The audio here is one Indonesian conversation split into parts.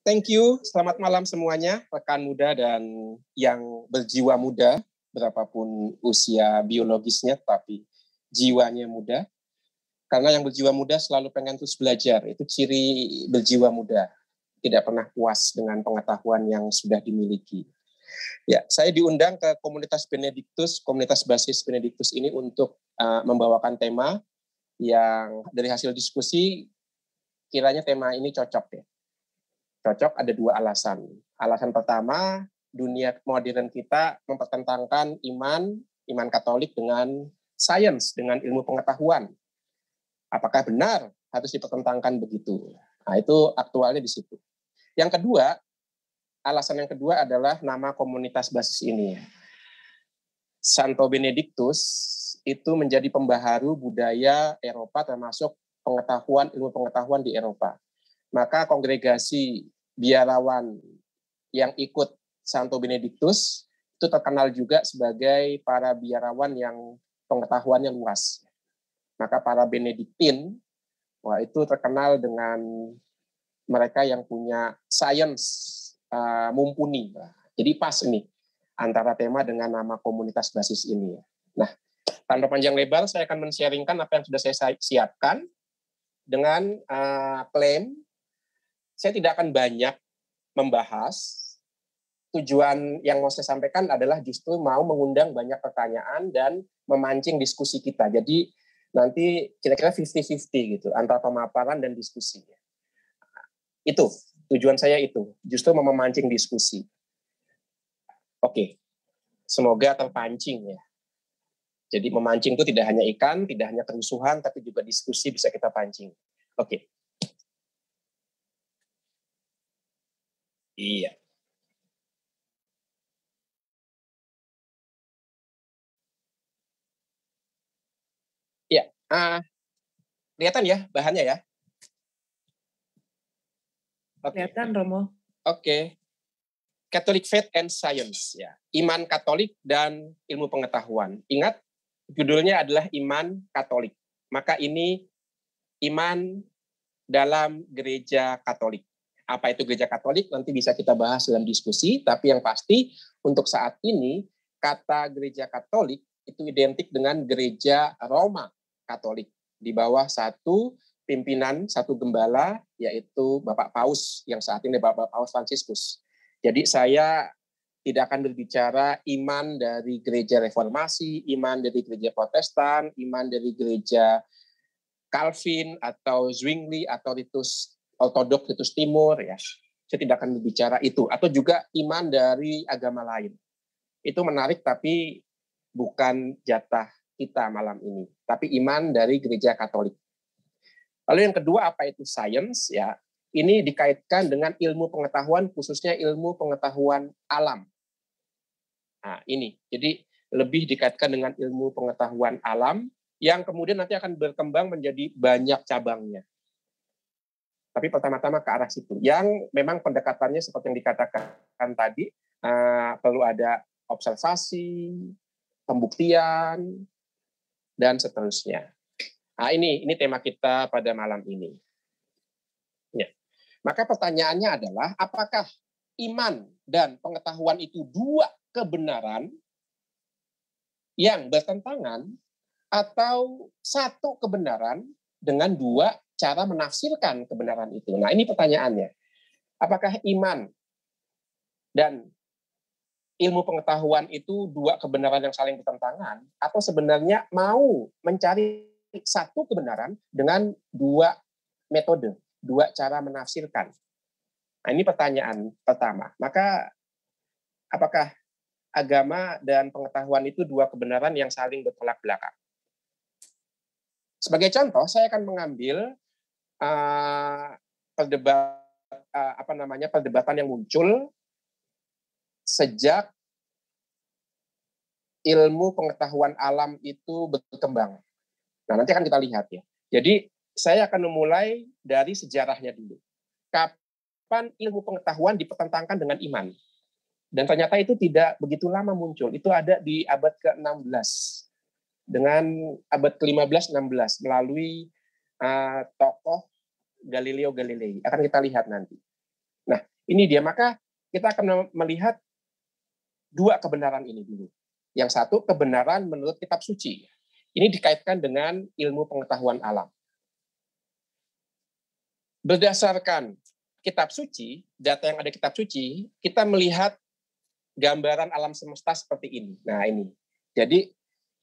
Thank you. Selamat malam semuanya, rekan muda dan yang berjiwa muda, berapapun usia biologisnya, tapi jiwanya muda. Karena yang berjiwa muda selalu pengen terus belajar. Itu ciri berjiwa muda. Tidak pernah puas dengan pengetahuan yang sudah dimiliki. Ya, saya diundang ke komunitas Benediktus, komunitas basis Benediktus ini untuk membawakan tema yang dari hasil diskusi kiranya tema ini cocok ya. Cocok ada dua alasan. Alasan pertama, dunia modern kita mempertentangkan iman Katolik dengan sains, dengan ilmu pengetahuan. Apakah benar harus dipertentangkan begitu? Nah, itu aktualnya di situ. Yang kedua, alasan yang kedua adalah nama komunitas basis ini. Santo Benediktus itu menjadi pembaharu budaya Eropa termasuk ilmu pengetahuan di Eropa. Maka kongregasi biarawan yang ikut Santo Benediktus itu terkenal juga sebagai para biarawan yang pengetahuannya luas. Maka para Benediktin, itu terkenal dengan mereka yang punya sains mumpuni. Jadi pas ini antara tema dengan nama komunitas basis ini. Nah, tanpa panjang lebar saya akan men-sharingkan apa yang sudah saya siapkan dengan klaim. Saya tidak akan banyak membahas. Tujuan yang mau saya sampaikan adalah justru mau mengundang banyak pertanyaan dan memancing diskusi kita. Jadi nanti kira-kira 50-50 gitu, antara pemaparan dan diskusi. Itu, tujuan saya itu, justru memancing diskusi. Oke, semoga terpancing ya. Jadi memancing itu tidak hanya ikan, tidak hanya kerusuhan, tapi juga diskusi bisa kita pancing. Oke. Iya. Ya, kelihatan ya bahannya ya? Kelihatan, Romo. Oke. Catholic Faith and Science ya. Iman Katolik dan ilmu pengetahuan. Ingat, judulnya adalah Iman Katolik. Maka ini iman dalam gereja Katolik. Apa itu gereja Katolik? Nanti bisa kita bahas dalam diskusi, tapi yang pasti untuk saat ini kata gereja Katolik itu identik dengan gereja Roma Katolik di bawah satu pimpinan, satu gembala, yaitu Bapak Paus yang saat ini Bapak Paus Fransiskus. Jadi saya tidak akan berbicara iman dari gereja Reformasi, iman dari gereja Protestan, iman dari gereja Calvin atau Zwingli atau ritus ortodoks, ritus timur ya. Saya tidak akan berbicara itu, atau juga iman dari agama lain. Itu menarik tapi bukan jatah kita malam ini, tapi iman dari gereja Katolik. Lalu yang kedua, apa itu sains ya? Ini dikaitkan dengan ilmu pengetahuan, khususnya ilmu pengetahuan alam. Nah, ini. Jadi lebih dikaitkan dengan ilmu pengetahuan alam yang kemudian nanti akan berkembang menjadi banyak cabangnya. Tapi pertama-tama ke arah situ. Yang memang pendekatannya seperti yang dikatakan tadi, perlu ada observasi, pembuktian, dan seterusnya. Nah, ini tema kita pada malam ini. Ya. Maka pertanyaannya adalah, apakah iman dan pengetahuan itu dua kebenaran yang bertentangan atau satu kebenaran dengan dua cara menafsirkan kebenaran itu? Nah, ini pertanyaannya. Apakah iman dan ilmu pengetahuan itu dua kebenaran yang saling bertentangan, atau sebenarnya mau mencari satu kebenaran dengan dua metode, dua cara menafsirkan? Nah, ini pertanyaan pertama. Maka apakah agama dan pengetahuan itu dua kebenaran yang saling bertolak belakang? Sebagai contoh, saya akan mengambil perdebatan yang muncul sejak ilmu pengetahuan alam itu berkembang. Nah, nanti akan kita lihat ya. Jadi, saya akan memulai dari sejarahnya dulu. Kapan ilmu pengetahuan dipertentangkan dengan iman? Dan ternyata itu tidak begitu lama muncul. Itu ada di abad ke-16. Dengan abad ke-15-16 melalui tokoh Galileo Galilei. Akan kita lihat nanti. Nah, Ini dia, maka kita akan melihat dua kebenaran ini dulu. Yang satu, kebenaran menurut kitab suci. Ini dikaitkan dengan ilmu pengetahuan alam. Berdasarkan kitab suci, data yang ada di kitab suci, kita melihat gambaran alam semesta seperti ini. Nah, ini. Jadi,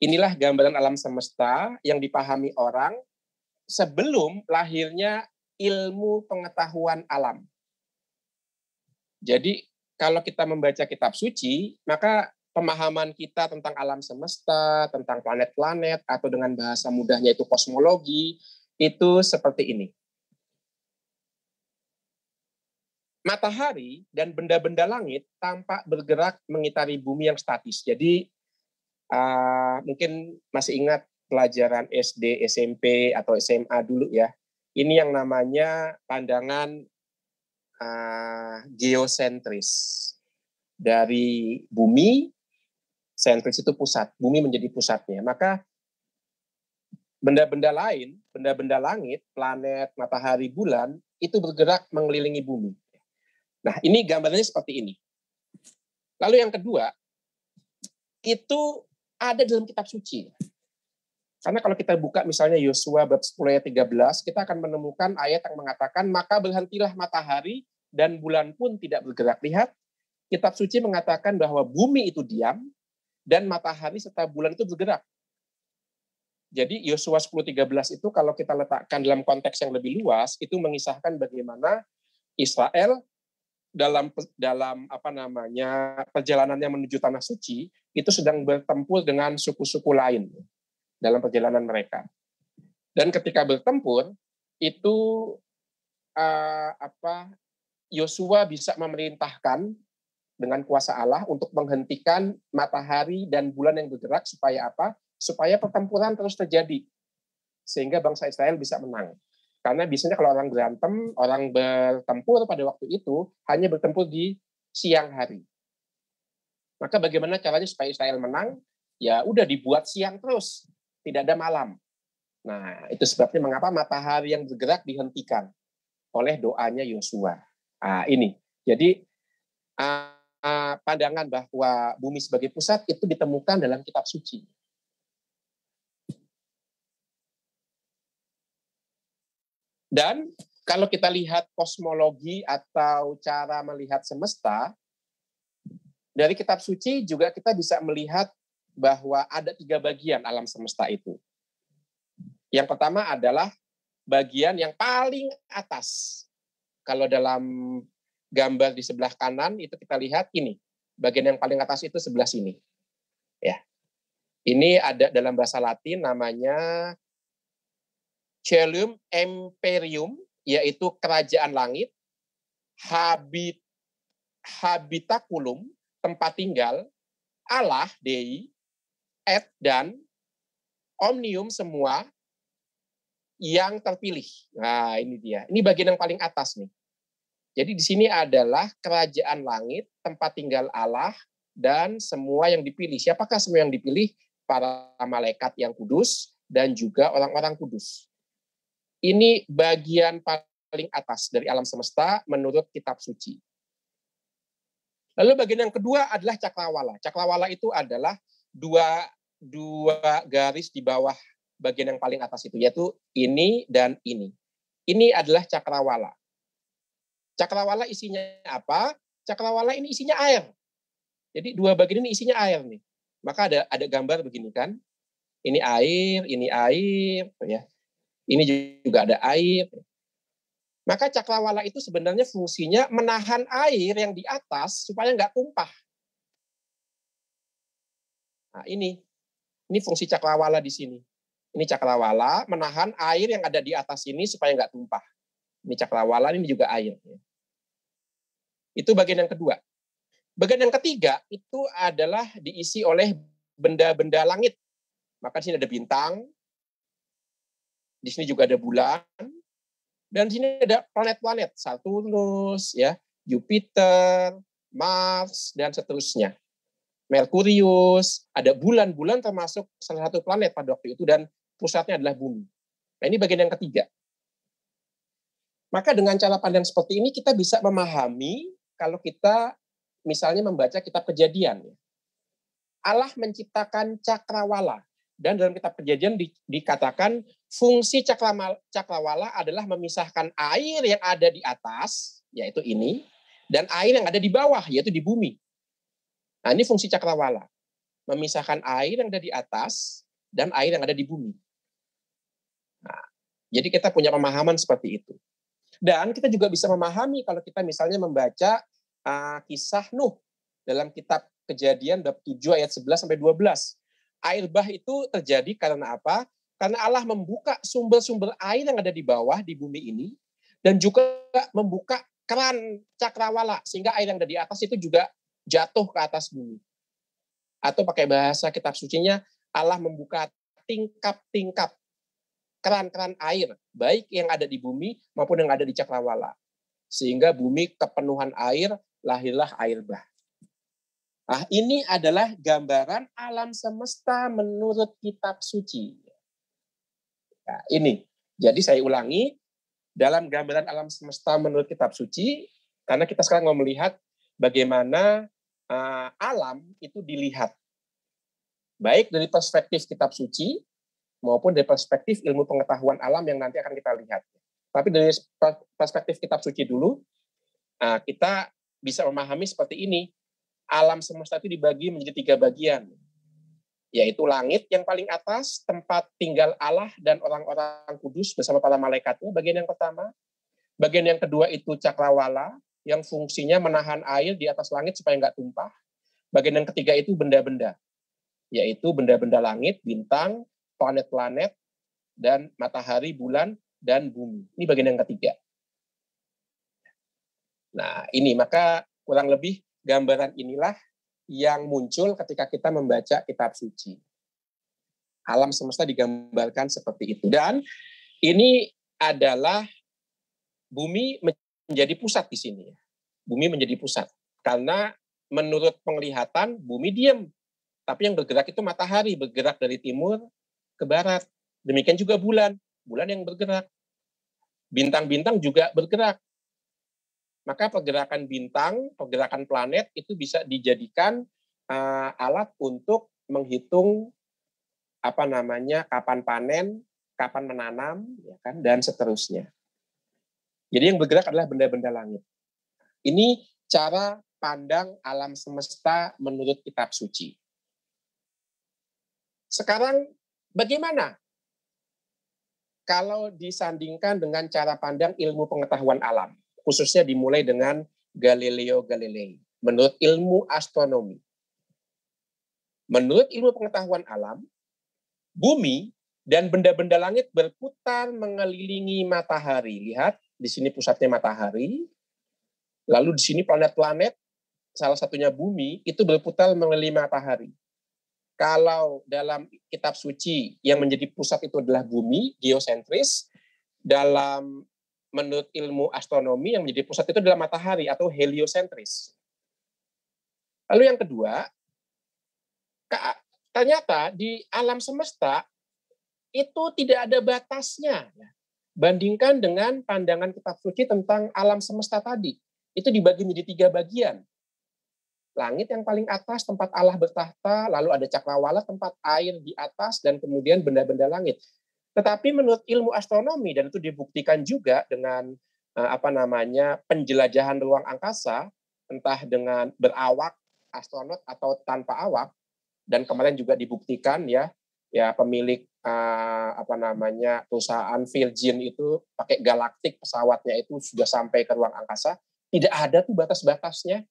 inilah gambaran alam semesta yang dipahami orang sebelum lahirnya ilmu pengetahuan alam. Jadi, kalau kita membaca kitab suci, maka pemahaman kita tentang alam semesta, tentang planet-planet, atau dengan bahasa mudahnya itu kosmologi, itu seperti ini. Matahari dan benda-benda langit tampak bergerak mengitari bumi yang statis. Jadi, mungkin masih ingat pelajaran SD, SMP, atau SMA dulu ya. Ini yang namanya pandangan geosentris. Dari bumi, sentris itu pusat, bumi menjadi pusatnya. Maka benda-benda lain, benda-benda langit, planet, matahari, bulan, itu bergerak mengelilingi bumi. Nah, ini gambarnya seperti ini. Lalu yang kedua, itu ada dalam kitab suci. Karena kalau kita buka misalnya Yosua bab 10 ayat 13, kita akan menemukan ayat yang mengatakan, maka berhentilah matahari dan bulan pun tidak bergerak. Lihat, kitab suci mengatakan bahwa bumi itu diam dan matahari serta bulan itu bergerak. Jadi Yosua 10:13 itu kalau kita letakkan dalam konteks yang lebih luas, itu mengisahkan bagaimana Israel dalam perjalanannya menuju tanah suci itu sedang bertempur dengan suku-suku lain dalam perjalanan mereka. Dan ketika bertempur itu Yosua bisa memerintahkan dengan kuasa Allah untuk menghentikan matahari dan bulan yang bergerak supaya apa? Supaya pertempuran terus terjadi sehingga bangsa Israel bisa menang. Karena biasanya kalau orang berantem, orang bertempur pada waktu itu hanya bertempur di siang hari. Maka bagaimana caranya supaya Israel menang? Ya udah dibuat siang terus, tidak ada malam. Nah, itu sebabnya mengapa matahari yang bergerak dihentikan oleh doanya Yosua. Ini. Jadi pandangan bahwa bumi sebagai pusat itu ditemukan dalam kitab suci. Dan kalau kita lihat kosmologi atau cara melihat semesta, dari kitab suci juga kita bisa melihat bahwa ada 3 bagian alam semesta itu. Yang pertama adalah bagian yang paling atas. Kalau dalam gambar di sebelah kanan itu kita lihat ini. Bagian yang paling atas itu sebelah sini. Ya. Ini ada dalam bahasa Latin namanya Caelum Imperium, yaitu kerajaan langit, habitaculum, tempat tinggal, Allah, Dei, et, dan omnium, semua yang terpilih. Nah, ini dia. Ini bagian yang paling atas nih. Jadi di sini adalah kerajaan langit, tempat tinggal Allah, dan semua yang dipilih. Siapakah semua yang dipilih? Para malaikat yang kudus dan juga orang-orang kudus. Ini bagian paling atas dari alam semesta menurut kitab suci. Lalu bagian yang kedua adalah cakrawala. Cakrawala itu adalah dua garis di bawah bagian yang paling atas itu, yaitu ini dan ini. Ini adalah cakrawala. Cakrawala isinya apa? Cakrawala ini isinya air. Jadi dua bagian ini isinya air nih. Maka ada gambar begini kan. Ini air, ya. Ini juga ada air. Maka cakrawala itu sebenarnya fungsinya menahan air yang di atas supaya nggak tumpah. Nah, ini fungsi cakrawala di sini. Ini cakrawala menahan air yang ada di atas ini supaya nggak tumpah. Ini cakrawala, ini juga air. Itu bagian yang kedua. Bagian yang ketiga itu adalah diisi oleh benda-benda langit. Maka di sini ada bintang, di sini juga ada bulan, dan di sini ada planet-planet, Saturnus, ya, Jupiter, Mars, dan seterusnya. Merkurius, ada bulan-bulan termasuk salah satu planet pada waktu itu, dan pusatnya adalah bumi. Nah, ini bagian yang ketiga. Maka dengan cara pandang seperti ini kita bisa memahami kalau kita misalnya membaca kitab Kejadian. Allah menciptakan cakrawala. Dan dalam kitab Kejadian dikatakan fungsi cakrawala adalah memisahkan air yang ada di atas, yaitu ini, dan air yang ada di bawah, yaitu di bumi. Nah, ini fungsi cakrawala. Memisahkan air yang ada di atas dan air yang ada di bumi. Nah, jadi kita punya pemahaman seperti itu. Dan kita juga bisa memahami kalau kita misalnya membaca kisah Nuh dalam kitab Kejadian bab 7 ayat 11 sampai 12. Air bah itu terjadi karena apa? Karena Allah membuka sumber-sumber air yang ada di bawah di bumi ini dan juga membuka keran cakrawala sehingga air yang ada di atas itu juga jatuh ke atas bumi. Atau pakai bahasa kitab sucinya, Allah membuka tingkap-tingkap keran-keran air, baik yang ada di bumi maupun yang ada di cakrawala. Sehingga bumi kepenuhan air, lahirlah air bah. Nah, ini adalah gambaran alam semesta menurut kitab suci. Nah, ini. Jadi saya ulangi, dalam gambaran alam semesta menurut kitab suci, karena kita sekarang mau melihat bagaimana alam itu dilihat. Baik dari perspektif kitab suci, maupun dari perspektif ilmu pengetahuan alam yang nanti akan kita lihat. Tapi dari perspektif kitab suci dulu, kita bisa memahami seperti ini. Alam semesta itu dibagi menjadi 3 bagian, yaitu langit yang paling atas, tempat tinggal Allah dan orang-orang kudus bersama para malaikatnya, bagian yang pertama. Bagian yang kedua itu cakrawala, yang fungsinya menahan air di atas langit supaya nggak tumpah. Bagian yang ketiga itu benda-benda, yaitu benda-benda langit, bintang, planet-planet, dan matahari, bulan, dan bumi. Ini bagian yang ketiga. Nah, ini maka kurang lebih gambaran inilah yang muncul ketika kita membaca kitab suci. Alam semesta digambarkan seperti itu. Dan ini adalah bumi menjadi pusat di sini. Bumi menjadi pusat. Karena menurut penglihatan, bumi diam. Tapi yang bergerak itu matahari, bergerak dari timur ke barat. Demikian juga bulan. Bulan yang bergerak. Bintang-bintang juga bergerak. Maka pergerakan bintang, pergerakan planet itu bisa dijadikan alat untuk menghitung kapan panen, kapan menanam, ya kan, dan seterusnya. Jadi yang bergerak adalah benda-benda langit. Ini cara pandang alam semesta menurut kitab suci. Sekarang bagaimana kalau disandingkan dengan cara pandang ilmu pengetahuan alam? Khususnya dimulai dengan Galileo Galilei, menurut ilmu astronomi. Menurut ilmu pengetahuan alam, bumi dan benda-benda langit berputar mengelilingi matahari. Lihat, di sini pusatnya matahari, lalu di sini planet-planet, salah satunya bumi, itu berputar mengelilingi matahari. Kalau dalam kitab suci yang menjadi pusat itu adalah bumi, geosentris, dalam menurut ilmu astronomi yang menjadi pusat itu adalah matahari atau heliosentris. Lalu yang kedua, ternyata di alam semesta itu tidak ada batasnya. Bandingkan dengan pandangan kitab suci tentang alam semesta tadi. Itu dibagi menjadi 3 bagian. Langit yang paling atas, tempat Allah bertahta, lalu ada cakrawala, tempat air di atas, dan kemudian benda-benda langit. Tetapi menurut ilmu astronomi, dan itu dibuktikan juga dengan penjelajahan ruang angkasa, entah dengan berawak astronot atau tanpa awak, dan kemarin juga dibuktikan ya pemilik perusahaan Virgin itu pakai galaktik pesawatnya itu sudah sampai ke ruang angkasa, tidak ada tuh batas-batasnya,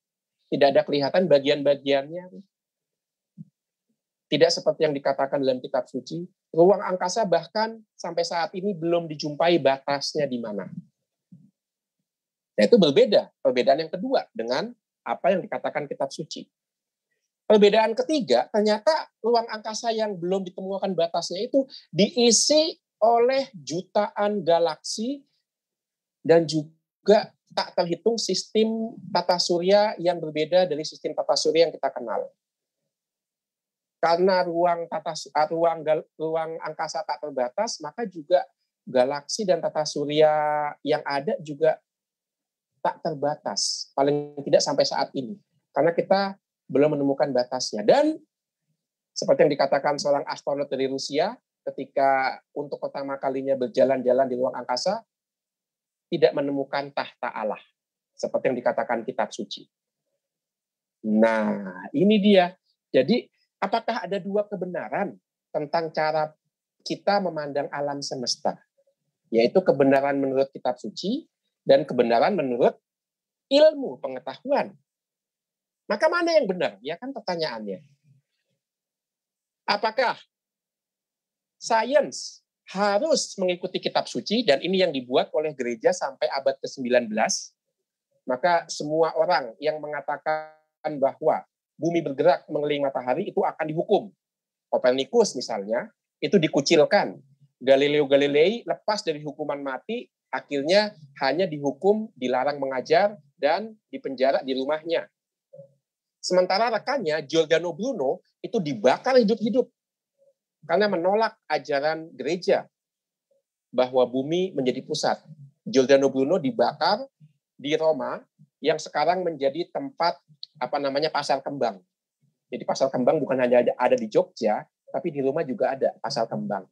tidak ada kelihatan bagian-bagiannya. Tidak seperti yang dikatakan dalam kitab suci, ruang angkasa bahkan sampai saat ini belum dijumpai batasnya di mana. Nah, itu berbeda. Perbedaan yang kedua dengan apa yang dikatakan kitab suci. Perbedaan ketiga, ternyata ruang angkasa yang belum ditemukan batasnya itu diisi oleh jutaan galaksi dan juga tak terhitung sistem tata surya yang berbeda dari sistem tata surya yang kita kenal. Karena ruang angkasa tak terbatas, maka juga galaksi dan tata surya yang ada juga tak terbatas, paling tidak sampai saat ini. Karena kita belum menemukan batasnya. Dan seperti yang dikatakan seorang astronot dari Rusia, ketika untuk pertama kalinya berjalan-jalan di ruang angkasa, tidak menemukan tahta Allah. Seperti yang dikatakan kitab suci. Nah, ini dia. Jadi, apakah ada dua kebenaran tentang cara kita memandang alam semesta? Yaitu kebenaran menurut kitab suci dan kebenaran menurut ilmu pengetahuan. Maka mana yang benar? Ya kan pertanyaannya. Apakah sains harus mengikuti kitab suci, dan ini yang dibuat oleh gereja sampai abad ke-19, maka semua orang yang mengatakan bahwa bumi bergerak mengelilingi matahari itu akan dihukum. Kopernikus misalnya, itu dikucilkan. Galileo Galilei lepas dari hukuman mati, akhirnya hanya dihukum, dilarang mengajar, dan dipenjara di rumahnya. Sementara rekannya, Giordano Bruno, itu dibakar hidup-hidup karena menolak ajaran gereja bahwa bumi menjadi pusat. Giordano Bruno dibakar di Roma, yang sekarang menjadi tempat pasar kembang. Jadi pasar kembang bukan hanya ada di Jogja, tapi di Roma juga ada pasar kembang.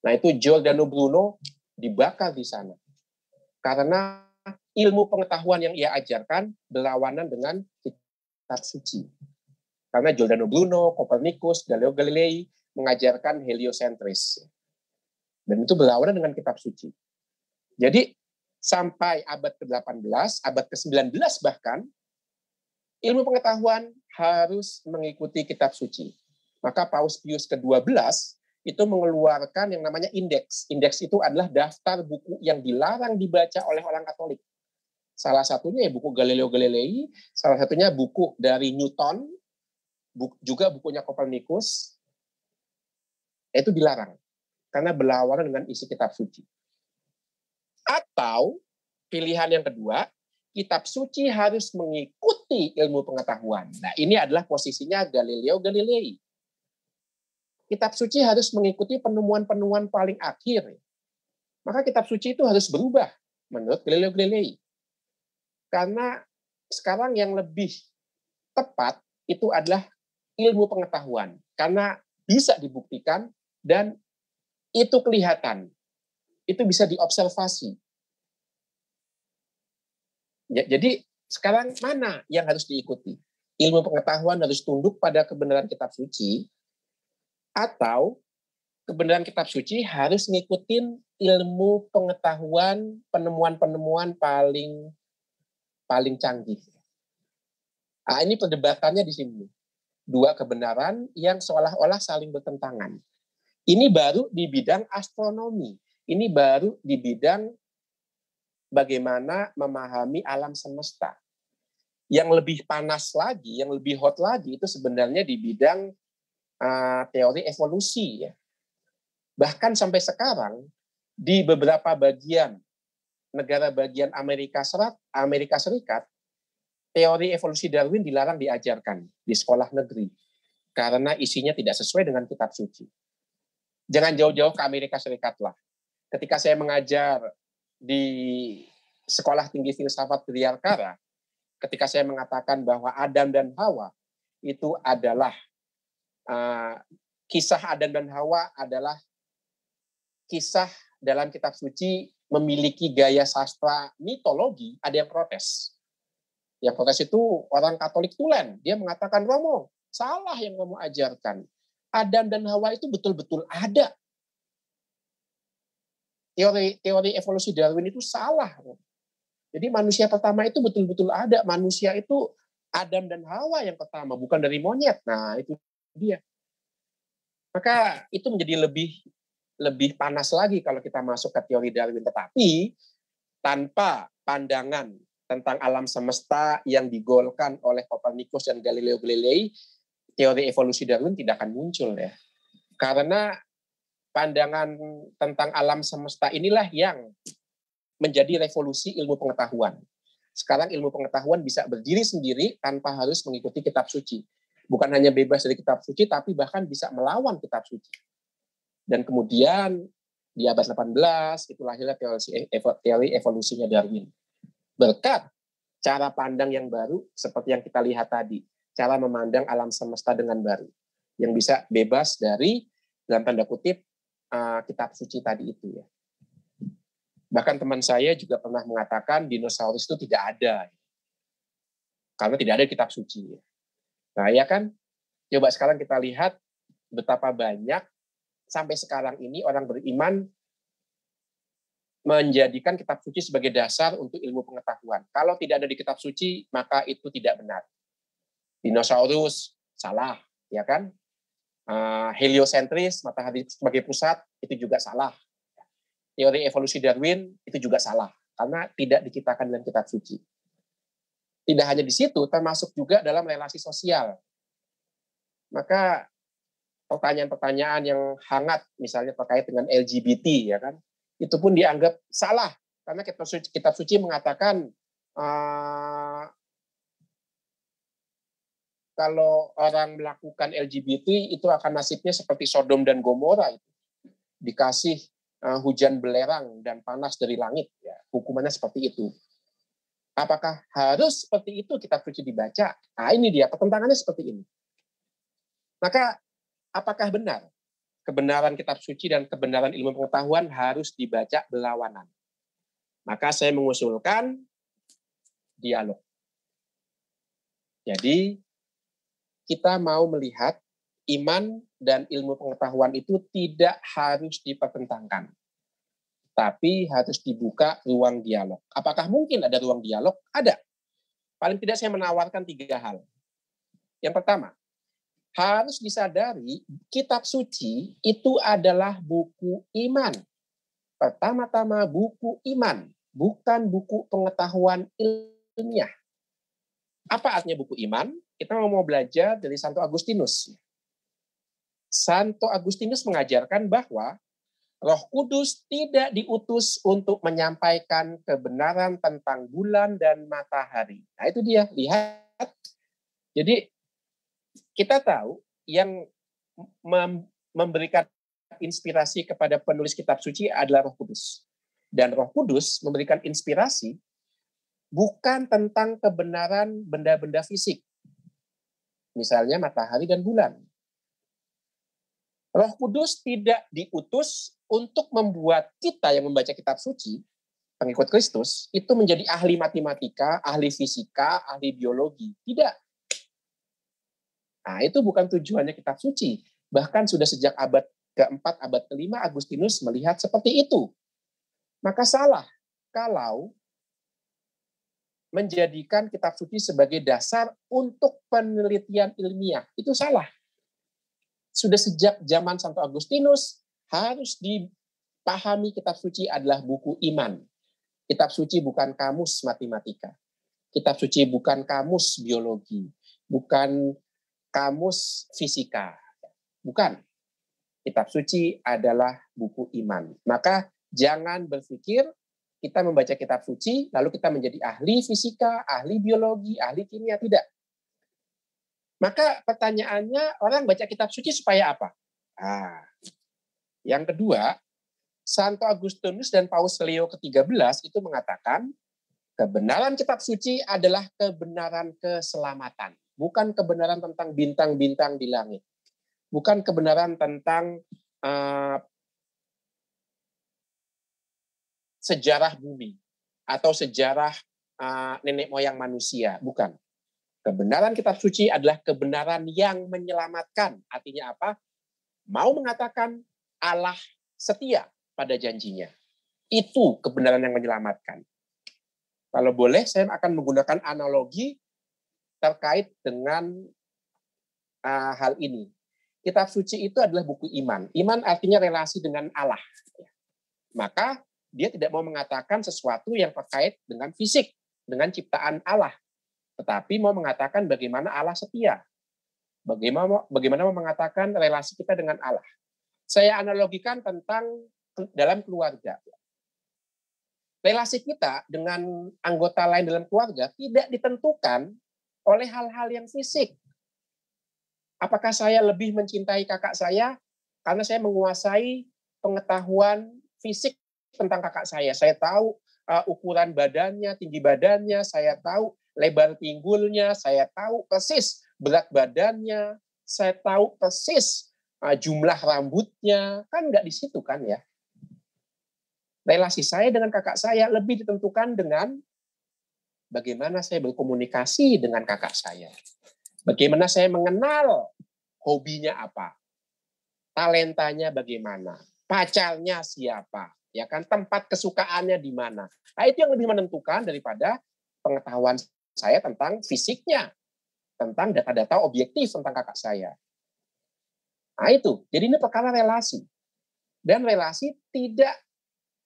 Nah, itu Giordano Bruno dibakar di sana. Karena ilmu pengetahuan yang ia ajarkan berlawanan dengan kitab suci. Karena Giordano Bruno, Kopernikus, Galileo Galilei mengajarkan heliosentris. Dan itu berlawanan dengan kitab suci. Jadi sampai abad ke-18, abad ke-19 bahkan, ilmu pengetahuan harus mengikuti kitab suci. Maka Paus Pius ke-12 itu mengeluarkan yang namanya indeks. Indeks itu adalah daftar buku yang dilarang dibaca oleh orang Katolik. Salah satunya ya buku Galileo Galilei, salah satunya buku dari Newton, juga bukunya Kopernikus, itu dilarang karena berlawanan dengan isi kitab suci. Atau pilihan yang kedua, kitab suci harus mengikuti ilmu pengetahuan. Nah, ini adalah posisinya Galileo Galilei. Kitab suci harus mengikuti penemuan-penemuan paling akhir. Maka kitab suci itu harus berubah menurut Galileo Galilei. Karena sekarang yang lebih tepat itu adalah ilmu pengetahuan. Karena bisa dibuktikan dan itu kelihatan. Itu bisa diobservasi. Ya, jadi sekarang mana yang harus diikuti? Ilmu pengetahuan harus tunduk pada kebenaran kitab suci, atau kebenaran kitab suci harus ngikutin ilmu pengetahuan, penemuan-penemuan paling canggih. Nah, ini perdebatannya di sini. Dua kebenaran yang seolah-olah saling bertentangan. Ini baru di bidang astronomi. Ini baru di bidang bagaimana memahami alam semesta. Yang lebih panas lagi, yang lebih hot lagi, itu sebenarnya di bidang teori evolusi. Ya. Bahkan sampai sekarang, di beberapa bagian negara bagian Amerika Serikat, teori evolusi Darwin dilarang diajarkan di sekolah negeri karena isinya tidak sesuai dengan kitab suci. Jangan jauh-jauh ke Amerika Serikat lah. Ketika saya mengajar di Sekolah Tinggi Filsafat Triarkara, ketika saya mengatakan bahwa Adam dan Hawa itu adalah kisah Adam dan Hawa adalah kisah dalam kitab suci memiliki gaya sastra mitologi, ada yang protes. Yang protes itu orang Katolik tulen. Dia mengatakan, Romo, salah yang kamu ajarkan. Adam dan Hawa itu betul-betul ada. Teori evolusi Darwin itu salah. Jadi manusia pertama itu betul-betul ada. Manusia itu Adam dan Hawa yang pertama, bukan dari monyet. Nah, itu dia. Maka itu menjadi lebih panas lagi kalau kita masuk ke teori Darwin. Tetapi tanpa pandangan tentang alam semesta yang digolkan oleh Kopernikus dan Galileo Galilei, teori evolusi Darwin tidak akan muncul ya. Karena pandangan tentang alam semesta inilah yang menjadi revolusi ilmu pengetahuan. Sekarang ilmu pengetahuan bisa berdiri sendiri tanpa harus mengikuti kitab suci. Bukan hanya bebas dari kitab suci, tapi bahkan bisa melawan kitab suci. Dan kemudian di abad 18, itu lahirnya teori evolusinya Darwin. Berkat cara pandang yang baru seperti yang kita lihat tadi, cara memandang alam semesta dengan baru, yang bisa bebas dari dalam tanda kutip kitab suci tadi itu ya. Bahkan teman saya juga pernah mengatakan dinosaurus itu tidak ada karena tidak ada kitab suci. Nah ya kan, coba sekarang kita lihat betapa banyak sampai sekarang ini orang beriman menjadikan kitab suci sebagai dasar untuk ilmu pengetahuan. Kalau tidak ada di kitab suci, maka itu tidak benar. Dinosaurus salah, ya kan? Heliosentris, matahari sebagai pusat, itu juga salah. Teori evolusi Darwin itu juga salah karena tidak diciptakan dalam kitab suci. Tidak hanya di situ, termasuk juga dalam relasi sosial. Maka pertanyaan-pertanyaan yang hangat, misalnya terkait dengan LGBT, ya kan, itu pun dianggap salah karena kitab suci mengatakan kalau orang melakukan LGBT itu akan nasibnya seperti Sodom dan Gomora, itu dikasih hujan belerang dan panas dari langit, ya, hukumannya seperti itu. Apakah harus seperti itu kitab suci dibaca? Nah, ini dia pertentangannya seperti ini. Maka apakah benar kebenaran kitab suci dan kebenaran ilmu pengetahuan harus dibaca berlawanan? Maka saya mengusulkan dialog. Jadi kita mau melihat iman dan ilmu pengetahuan itu tidak harus dipertentangkan, tapi harus dibuka ruang dialog. Apakah mungkin ada ruang dialog? Ada. Paling tidak saya menawarkan 3 hal. Yang pertama, harus disadari kitab suci itu adalah buku iman. Pertama-tama buku iman, bukan buku pengetahuan ilmiah. Apa artinya buku iman? Kita mau belajar dari Santo Agustinus. Santo Agustinus mengajarkan bahwa Roh Kudus tidak diutus untuk menyampaikan kebenaran tentang bulan dan matahari. Nah, itu dia, lihat. Jadi, kita tahu yang memberikan inspirasi kepada penulis kitab suci adalah Roh Kudus. Dan Roh Kudus memberikan inspirasi bukan tentang kebenaran benda-benda fisik. Misalnya matahari dan bulan. Roh Kudus tidak diutus untuk membuat kita yang membaca kitab suci, pengikut Kristus, itu menjadi ahli matematika, ahli fisika, ahli biologi. Tidak. Nah, itu bukan tujuannya kitab suci. Bahkan sudah sejak abad ke-4, abad ke-5, Agustinus melihat seperti itu. Maka salah kalau menjadikan kitab suci sebagai dasar untuk penelitian ilmiah. Itu salah. Sudah sejak zaman Santo Agustinus harus dipahami kitab suci adalah buku iman. Kitab suci bukan kamus matematika. Kitab suci bukan kamus biologi. Bukan kamus fisika. Bukan. Kitab suci adalah buku iman. Maka jangan berpikir kita membaca kitab suci, lalu kita menjadi ahli fisika, ahli biologi, ahli kimia. Tidak. Maka pertanyaannya, orang baca kitab suci supaya apa? Yang kedua, Santo Agustinus dan Paus Leo ke-13 itu mengatakan, kebenaran kitab suci adalah kebenaran keselamatan. Bukan kebenaran tentang bintang-bintang di langit. Bukan kebenaran tentang sejarah bumi atau sejarah nenek moyang manusia. Bukan. Kebenaran kitab suci adalah kebenaran yang menyelamatkan. Artinya apa? Mau mengatakan Allah setia pada janjinya. Itu kebenaran yang menyelamatkan. Kalau boleh, saya akan menggunakan analogi terkait dengan hal ini. Kitab suci itu adalah buku iman. Iman artinya relasi dengan Allah. Maka dia tidak mau mengatakan sesuatu yang terkait dengan fisik, dengan ciptaan Allah. Tetapi mau mengatakan bagaimana Allah setia. Bagaimana mau mengatakan relasi kita dengan Allah. Saya analogikan tentang dalam keluarga. Relasi kita dengan anggota lain dalam keluarga tidak ditentukan oleh hal-hal yang fisik. Apakah saya lebih mencintai kakak saya karena saya menguasai pengetahuan fisik tentang kakak saya. Saya tahu ukuran badannya, tinggi badannya, saya tahu lebar pinggulnya, saya tahu persis berat badannya, saya tahu persis jumlah rambutnya. Kan nggak di situ kan ya. Relasi saya dengan kakak saya lebih ditentukan dengan bagaimana saya berkomunikasi dengan kakak saya. Bagaimana saya mengenal hobinya apa, talentanya bagaimana, pacarnya siapa, ya kan, tempat kesukaannya di mana. Nah, itu yang lebih menentukan daripada pengetahuan saya tentang fisiknya, tentang data-data objektif tentang kakak saya. Nah, itu. Jadi ini perkara relasi. Dan relasi tidak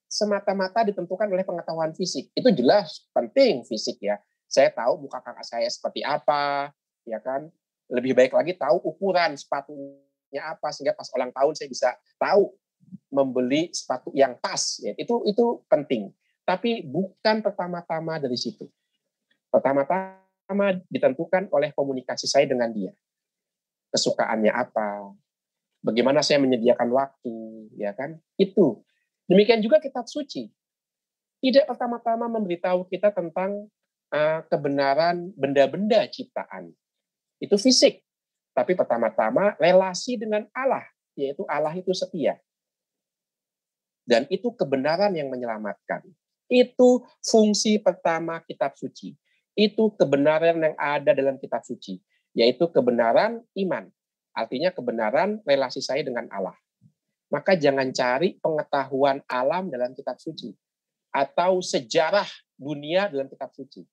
semata-mata ditentukan oleh pengetahuan fisik. Itu jelas penting fisik ya. Saya tahu muka kakak saya seperti apa, ya kan. Lebih baik lagi tahu ukuran sepatunya apa sehingga pas ulang tahun saya bisa tahu membeli sepatu yang pas. Ya. Itu penting. Tapi bukan pertama-tama dari situ. Pertama-tama ditentukan oleh komunikasi saya dengan dia. Kesukaannya apa? Bagaimana saya menyediakan waktu, ya kan? Itu. Demikian juga kitab suci. Tidak pertama-tama memberitahu kita tentang kebenaran benda-benda ciptaan. Itu fisik. Tapi pertama-tama relasi dengan Allah, yaitu Allah itu setia. Dan itu kebenaran yang menyelamatkan. Itu fungsi pertama kitab suci. Itu kebenaran yang ada dalam kitab suci, yaitu kebenaran iman. Artinya kebenaran relasi saya dengan Allah. Maka jangan cari pengetahuan alam dalam kitab suci atau sejarah dunia dalam kitab suci.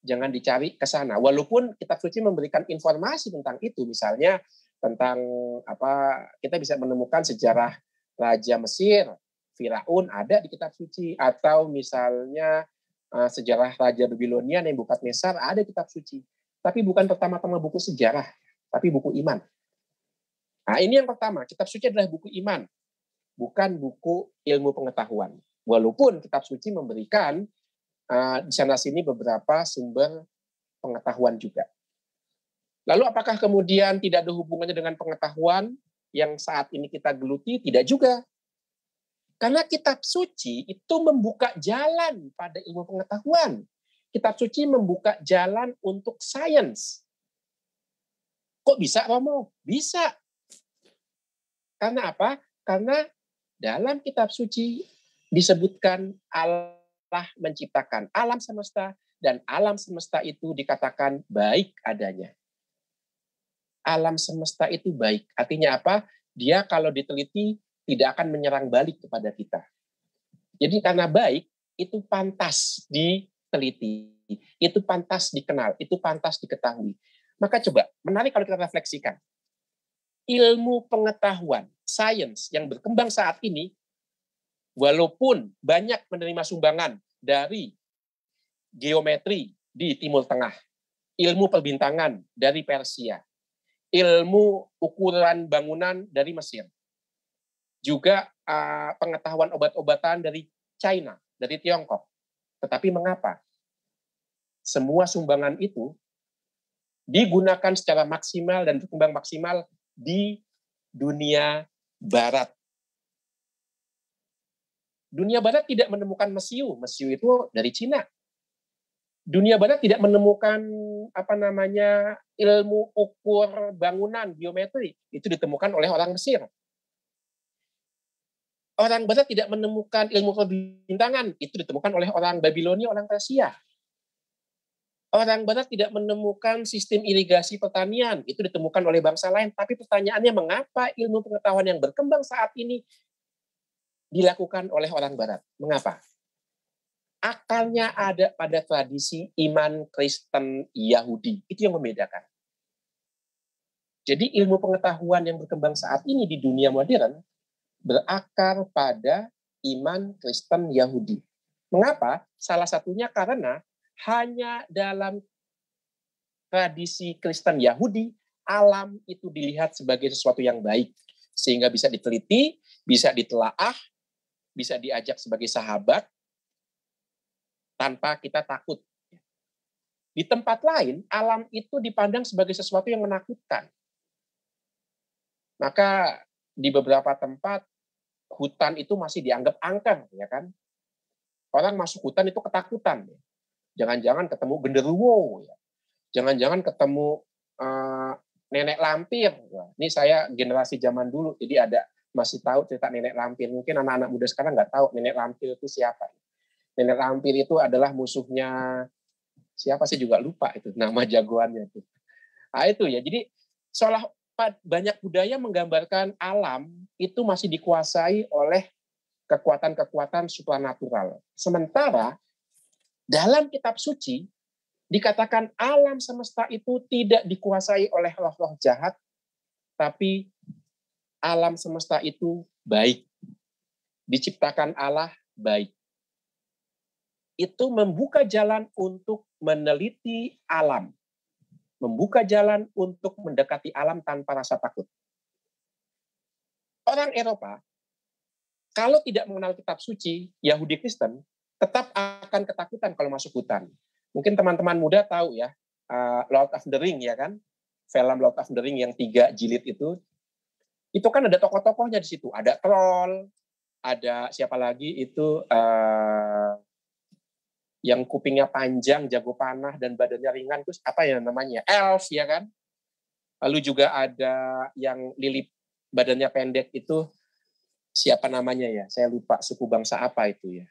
Jangan dicari ke sana. Walaupun kitab suci memberikan informasi tentang itu, misalnya tentang apa, kita bisa menemukan sejarah Raja Mesir, Firaun ada di kitab suci, atau misalnya sejarah Raja Babilonia Nebukadnezar ada di kitab suci. Tapi bukan pertama-tama buku sejarah, tapi buku iman. Nah, ini yang pertama, kitab suci adalah buku iman, bukan buku ilmu pengetahuan. Walaupun kitab suci memberikan di sana-sini beberapa sumber pengetahuan juga. Lalu apakah kemudian tidak ada hubungannya dengan pengetahuan yang saat ini kita geluti? Tidak juga. Karena kitab suci itu membuka jalan pada ilmu pengetahuan. Kitab suci membuka jalan untuk sains. Kok bisa, Romo? Bisa. Karena apa? Karena dalam kitab suci disebutkan Allah menciptakan alam semesta, dan alam semesta itu dikatakan baik adanya. Alam semesta itu baik. Artinya apa? Dia kalau diteliti tidak akan menyerang balik kepada kita. Jadi karena baik, itu pantas diteliti. Itu pantas dikenal. Itu pantas diketahui. Maka coba, menarik kalau kita refleksikan. Ilmu pengetahuan, sains yang berkembang saat ini, walaupun banyak menerima sumbangan dari geometri di Timur Tengah, ilmu perbintangan dari Persia, ilmu ukuran bangunan dari Mesir, juga pengetahuan obat-obatan dari China, dari Tiongkok. Tetapi mengapa? Semua sumbangan itu digunakan secara maksimal dan berkembang maksimal di dunia Barat. Dunia Barat tidak menemukan mesiu. Mesiu itu dari Cina. Dunia Barat tidak menemukan ilmu ukur bangunan geometri. Itu ditemukan oleh orang Mesir. Orang Barat tidak menemukan ilmu perbintangan. Itu ditemukan oleh orang Babilonia, orang Persia. Orang Barat tidak menemukan sistem irigasi pertanian. Itu ditemukan oleh bangsa lain. Tapi pertanyaannya, mengapa ilmu pengetahuan yang berkembang saat ini dilakukan oleh orang Barat? Mengapa? Akalnya ada pada tradisi iman Kristen Yahudi. Itu yang membedakan. Jadi ilmu pengetahuan yang berkembang saat ini di dunia modern berakar pada iman Kristen Yahudi. Mengapa? Salah satunya karena hanya dalam tradisi Kristen Yahudi, alam itu dilihat sebagai sesuatu yang baik. Sehingga bisa diteliti, bisa ditelaah, bisa diajak sebagai sahabat, tanpa kita takut. Di tempat lain, alam itu dipandang sebagai sesuatu yang menakutkan. Maka di beberapa tempat, hutan itu masih dianggap angker, ya kan? Orang masuk hutan itu ketakutan. Jangan-jangan ketemu genderuwo, ya. Jangan-jangan ketemu nenek lampir. Ini saya generasi zaman dulu, jadi masih tahu cerita nenek lampir. Mungkin anak-anak muda sekarang nggak tahu nenek lampir itu siapa. Nenek lampir itu adalah musuhnya siapa sih juga lupa itu nama jagoannya itu. Nah itu ya, jadi seolah banyak budaya menggambarkan alam itu masih dikuasai oleh kekuatan-kekuatan supranatural. Sementara dalam kitab suci dikatakan alam semesta itu tidak dikuasai oleh roh-roh jahat, tapi alam semesta itu baik. Diciptakan Allah baik. Itu membuka jalan untuk meneliti alam. Membuka jalan untuk mendekati alam tanpa rasa takut. Orang Eropa, kalau tidak mengenal kitab suci, Yahudi Kristen, tetap akan ketakutan kalau masuk hutan. Mungkin teman-teman muda tahu ya, Lord of the Ring ya kan, film Lord of the Ring yang 3 jilid itu kan ada tokoh-tokohnya di situ, ada troll, ada siapa lagi itu yang kupingnya panjang, jago panah dan badannya ringan, terus apa ya namanya, elf ya kan, lalu juga ada yang lilip badannya pendek itu siapa namanya ya, saya lupa suku bangsa apa itu ya.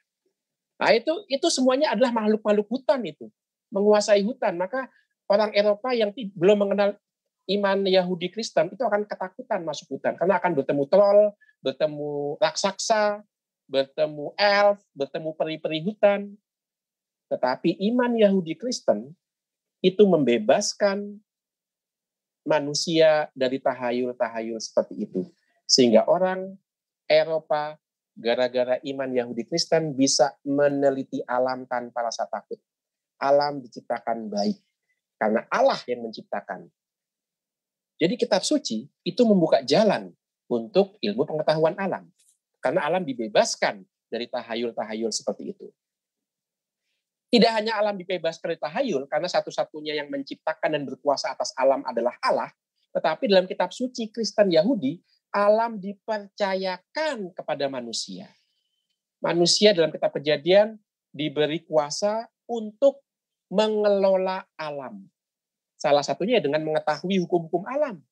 Nah itu semuanya adalah makhluk-makhluk hutan itu, menguasai hutan. Maka orang Eropa yang belum mengenal iman Yahudi Kristen itu akan ketakutan masuk hutan, karena akan bertemu troll, bertemu raksasa, bertemu elf, bertemu peri-peri hutan. Tetapi iman Yahudi Kristen itu membebaskan manusia dari tahayul-tahayul seperti itu. Sehingga orang Eropa gara-gara iman Yahudi Kristen bisa meneliti alam tanpa rasa takut. Alam diciptakan baik karena Allah yang menciptakan. Jadi kitab suci itu membuka jalan untuk ilmu pengetahuan alam. Karena alam dibebaskan dari tahayul-tahayul seperti itu. Tidak hanya alam dibebaskan dari tahayul, karena satu-satunya yang menciptakan dan berkuasa atas alam adalah Allah, tetapi dalam kitab suci Kristen Yahudi, alam dipercayakan kepada manusia. Manusia dalam kitab Kejadian diberi kuasa untuk mengelola alam. Salah satunya dengan mengetahui hukum-hukum alam.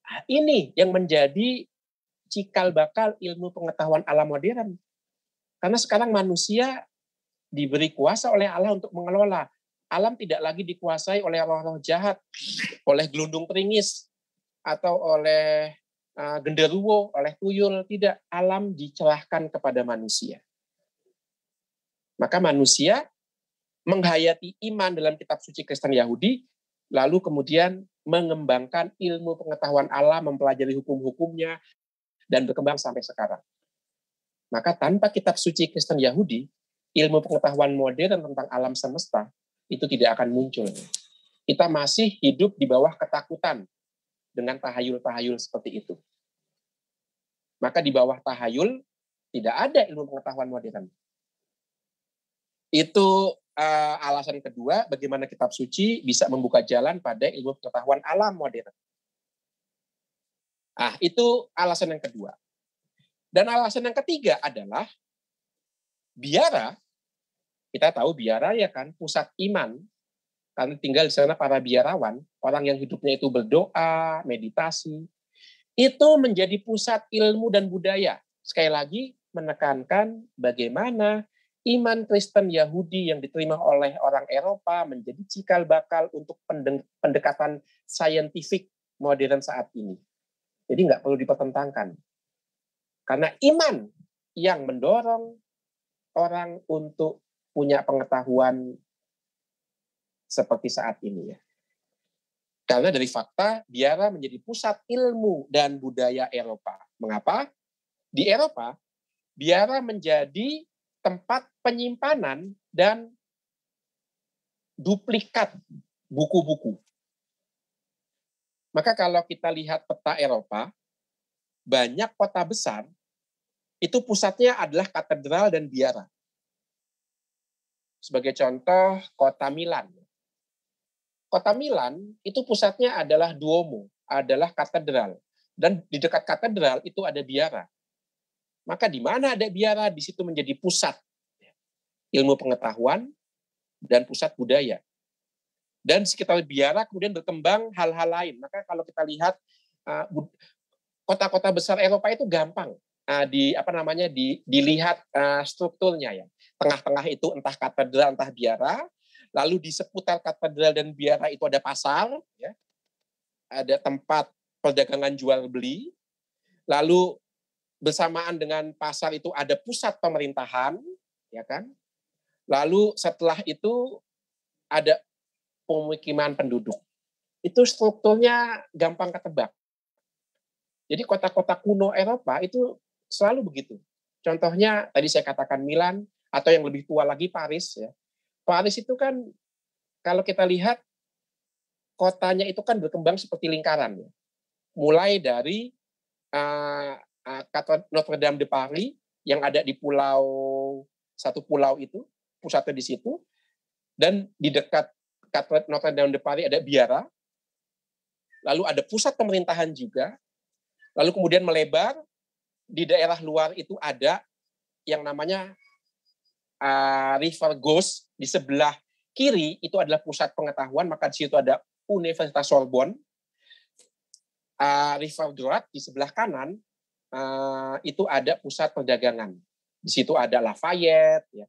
Nah, ini yang menjadi cikal bakal ilmu pengetahuan alam modern. Karena sekarang manusia diberi kuasa oleh Allah untuk mengelola. Alam tidak lagi dikuasai oleh roh-roh jahat, oleh gelundung peringis, atau oleh genderuwo, oleh tuyul. Tidak, alam dicerahkan kepada manusia. Maka manusia menghayati iman dalam kitab suci Kristen Yahudi, lalu kemudian mengembangkan ilmu pengetahuan alam, mempelajari hukum-hukumnya, dan berkembang sampai sekarang. Maka tanpa kitab suci Kristen Yahudi, ilmu pengetahuan modern tentang alam semesta itu tidak akan muncul. Kita masih hidup di bawah ketakutan dengan tahayul-tahayul seperti itu. Maka di bawah tahayul tidak ada ilmu pengetahuan modern. Itu alasan kedua bagaimana kitab suci bisa membuka jalan pada ilmu pengetahuan alam modern. Itu alasan yang kedua. Dan alasan yang ketiga adalah biara. Kita tahu biara ya kan pusat iman. Karena tinggal di sana para biarawan, orang yang hidupnya itu berdoa, meditasi. Itu menjadi pusat ilmu dan budaya. Sekali lagi menekankan bagaimana iman Kristen Yahudi yang diterima oleh orang Eropa menjadi cikal bakal untuk pendekatan saintifik modern saat ini. Jadi nggak perlu dipertentangkan. Karena iman yang mendorong orang untuk punya pengetahuan seperti saat ini ya. Karena dari fakta, biara menjadi pusat ilmu dan budaya Eropa. Mengapa? Di Eropa, biara menjadi tempat penyimpanan dan duplikat buku-buku. Maka kalau kita lihat peta Eropa, banyak kota besar, itu pusatnya adalah katedral dan biara. Sebagai contoh, kota Milan. Kota Milan itu pusatnya adalah Duomo, adalah katedral. Dan di dekat katedral itu ada biara. Maka di mana ada biara, di situ menjadi pusat ilmu pengetahuan dan pusat budaya. Dan sekitar biara kemudian berkembang hal-hal lain. Maka kalau kita lihat kota-kota besar Eropa itu gampang dilihat strukturnya ya. Tengah-tengah itu entah katedral, entah biara. Lalu di seputar katedral dan biara itu ada pasar, ya. Ada tempat perdagangan jual beli. Lalu bersamaan dengan pasar itu ada pusat pemerintahan, ya kan? Lalu setelah itu ada pemukiman penduduk. Itu strukturnya gampang ketebak. Jadi kota-kota kuno Eropa itu selalu begitu. Contohnya tadi saya katakan Milan, atau yang lebih tua lagi Paris. Ya. Paris itu kan kalau kita lihat kotanya itu kan berkembang seperti lingkaran. Ya. Mulai dari Notre Dame de Paris yang ada di satu pulau itu, pusatnya di situ, dan di dekat Notre Dame de Paris ada biara, lalu ada pusat pemerintahan juga, lalu kemudian melebar, di daerah luar itu ada yang namanya River Gauche, di sebelah kiri itu adalah pusat pengetahuan, maka di situ ada Universitas Sorbonne. River Droite di sebelah kanan itu ada pusat perdagangan. Di situ ada Lafayette, ya.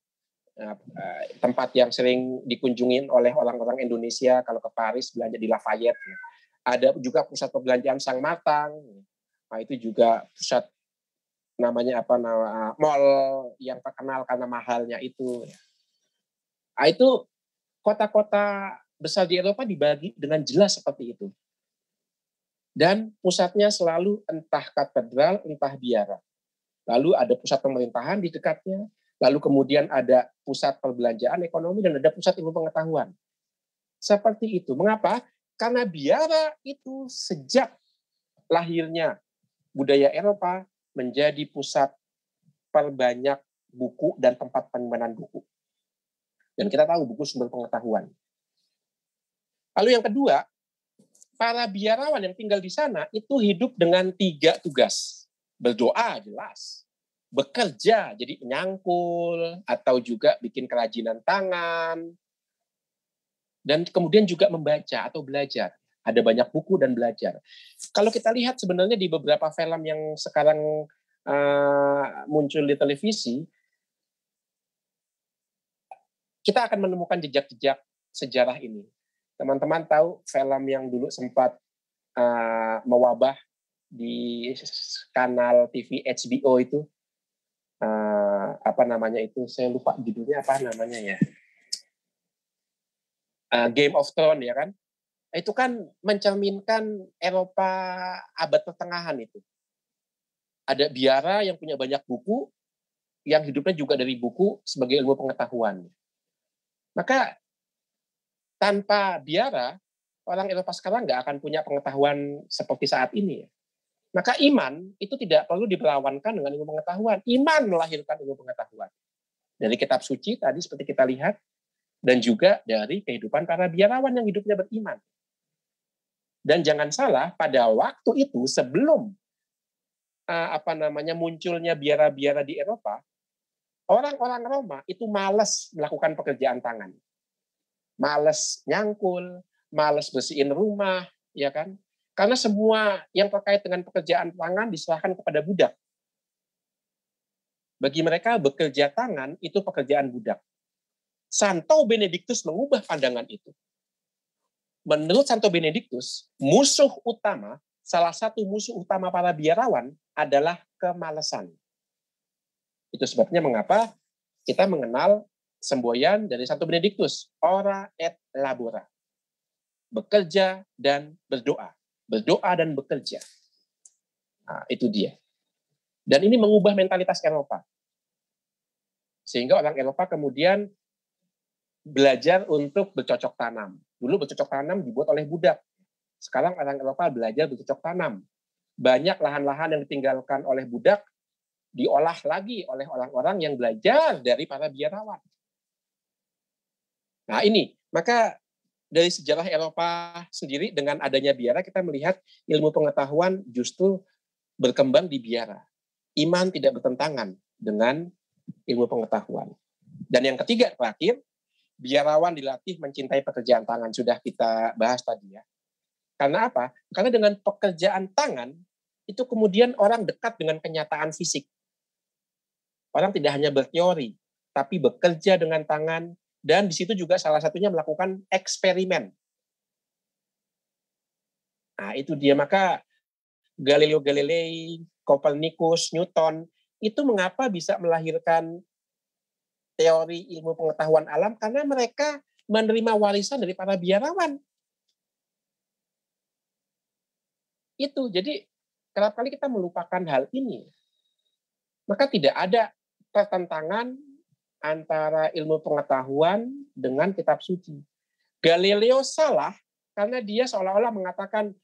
Tempat yang sering dikunjungin oleh orang-orang Indonesia kalau ke Paris belanja di Lafayette. Ya. Ada juga pusat perbelanjaan Sang Martang. Nah, itu juga pusat mall yang terkenal karena mahalnya itu. Nah, itu kota-kota besar di Eropa dibagi dengan jelas seperti itu. Dan pusatnya selalu entah katedral, entah biara. Lalu ada pusat pemerintahan di dekatnya, lalu kemudian ada pusat perbelanjaan ekonomi, dan ada pusat ilmu pengetahuan. Seperti itu. Mengapa? Karena biara itu sejak lahirnya budaya Eropa menjadi pusat perbanyak buku dan tempat penyimpanan buku. Dan kita tahu buku sumber pengetahuan. Lalu yang kedua, para biarawan yang tinggal di sana itu hidup dengan 3 tugas. Berdoa jelas, bekerja jadi penyangkul atau juga bikin kerajinan tangan, dan kemudian juga membaca atau belajar. Ada banyak buku dan belajar. Kalau kita lihat sebenarnya di beberapa film yang sekarang muncul di televisi, kita akan menemukan jejak-jejak sejarah ini. Teman-teman tahu film yang dulu sempat mewabah di kanal TV HBO itu, saya lupa judulnya apa namanya ya, Game of Thrones ya kan, itu kan mencerminkan Eropa abad pertengahan itu. Ada biara yang punya banyak buku, yang hidupnya juga dari buku sebagai ilmu pengetahuan. Maka tanpa biara, orang Eropa sekarang nggak akan punya pengetahuan seperti saat ini. Maka iman itu tidak perlu diperlawankan dengan ilmu pengetahuan. Iman melahirkan ilmu pengetahuan. Dari kitab suci tadi seperti kita lihat, dan juga dari kehidupan para biarawan yang hidupnya beriman. Dan jangan salah, pada waktu itu sebelum munculnya biara-biara di Eropa, orang-orang Roma itu malas melakukan pekerjaan tangan. Malas nyangkul, malas bersihin rumah, ya kan? Karena semua yang terkait dengan pekerjaan tangan diserahkan kepada budak. Bagi mereka bekerja tangan itu pekerjaan budak. Santo Benedictus mengubah pandangan itu. Menurut Santo Benedictus, salah satu musuh utama para biarawan adalah kemalasan. Itu sebabnya mengapa kita mengenal semboyan dari Santo Benedictus, ora et labora. Bekerja dan berdoa. Berdoa dan bekerja. Nah, itu dia. Dan ini mengubah mentalitas Eropa. Sehingga orang Eropa kemudian belajar untuk bercocok tanam. Dulu bercocok tanam dibuat oleh budak. Sekarang orang Eropa belajar bercocok tanam. Banyak lahan-lahan yang ditinggalkan oleh budak diolah lagi oleh orang-orang yang belajar dari para biarawan. Nah ini, maka dari sejarah Eropa sendiri dengan adanya biara kita melihat ilmu pengetahuan justru berkembang di biara. iman tidak bertentangan dengan ilmu pengetahuan. Dan yang ketiga, terakhir, biarawan dilatih mencintai pekerjaan tangan. Sudah kita bahas tadi ya. Karena apa? Karena dengan pekerjaan tangan, itu kemudian orang dekat dengan kenyataan fisik. Orang tidak hanya berteori, tapi bekerja dengan tangan, dan di situ juga salah satunya melakukan eksperimen. Nah, itu dia. Maka Galileo Galilei, Copernicus, Newton, itu mengapa bisa melahirkan teori ilmu pengetahuan alam? Karena mereka menerima warisan dari para biarawan. Itu, jadi kerap kali kita melupakan hal ini. Maka tidak ada pertentangan antara ilmu pengetahuan dengan kitab suci. Galileo salah karena dia seolah-olah mengatakan,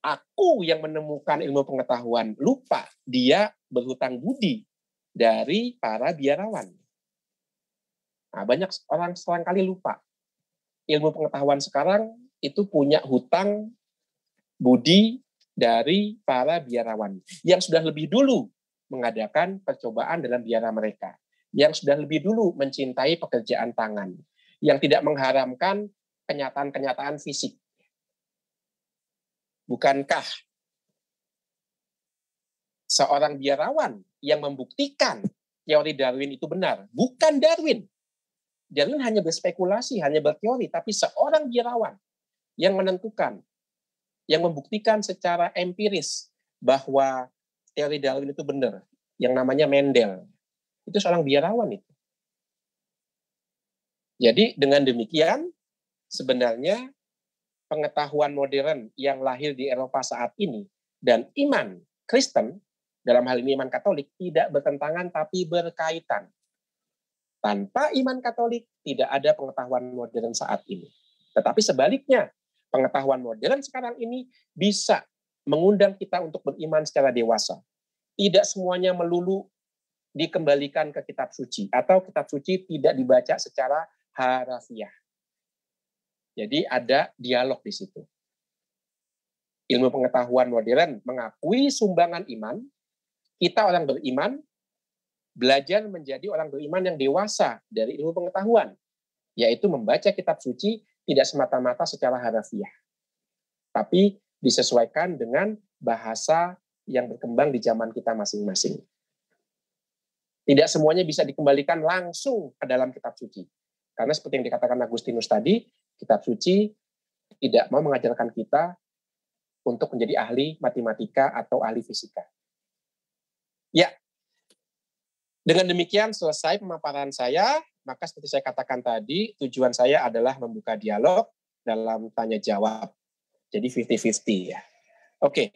aku yang menemukan ilmu pengetahuan. Lupa, dia berhutang budi dari para biarawan. Nah, banyak orang selangkali lupa. Ilmu pengetahuan sekarang itu punya hutang budi dari para biarawan yang sudah lebih dulu mengadakan percobaan dalam biara mereka, yang sudah lebih dulu mencintai pekerjaan tangan, yang tidak mengharamkan kenyataan-kenyataan fisik. Bukankah seorang biarawan yang membuktikan teori Darwin itu benar? Bukan Darwin. Darwin hanya berspekulasi, hanya berteori, tapi seorang biarawan yang menentukan, yang membuktikan secara empiris bahwa teori Darwin itu benar, yang namanya Mendel. Itu seorang biarawan itu. Jadi dengan demikian, sebenarnya pengetahuan modern yang lahir di Eropa saat ini dan iman Kristen, dalam hal ini iman Katolik, tidak bertentangan tapi berkaitan. Tanpa iman Katolik, tidak ada pengetahuan modern saat ini. Tetapi sebaliknya, pengetahuan modern sekarang ini bisa mengundang kita untuk beriman secara dewasa. Tidak semuanya melulu dikembalikan ke kitab suci, atau kitab suci tidak dibaca secara harafiah. Jadi ada dialog di situ. Ilmu pengetahuan modern mengakui sumbangan iman, kita orang beriman, belajar menjadi orang beriman yang dewasa dari ilmu pengetahuan, yaitu membaca kitab suci tidak semata-mata secara harafiah, tapi disesuaikan dengan bahasa yang berkembang di zaman kita masing-masing. Tidak semuanya bisa dikembalikan langsung ke dalam kitab suci. Karena seperti yang dikatakan Agustinus tadi, kitab suci tidak mau mengajarkan kita untuk menjadi ahli matematika atau ahli fisika. Ya, dengan demikian selesai pemaparan saya. Maka seperti saya katakan tadi, tujuan saya adalah membuka dialog dalam tanya jawab. Jadi 50-50 ya. Oke.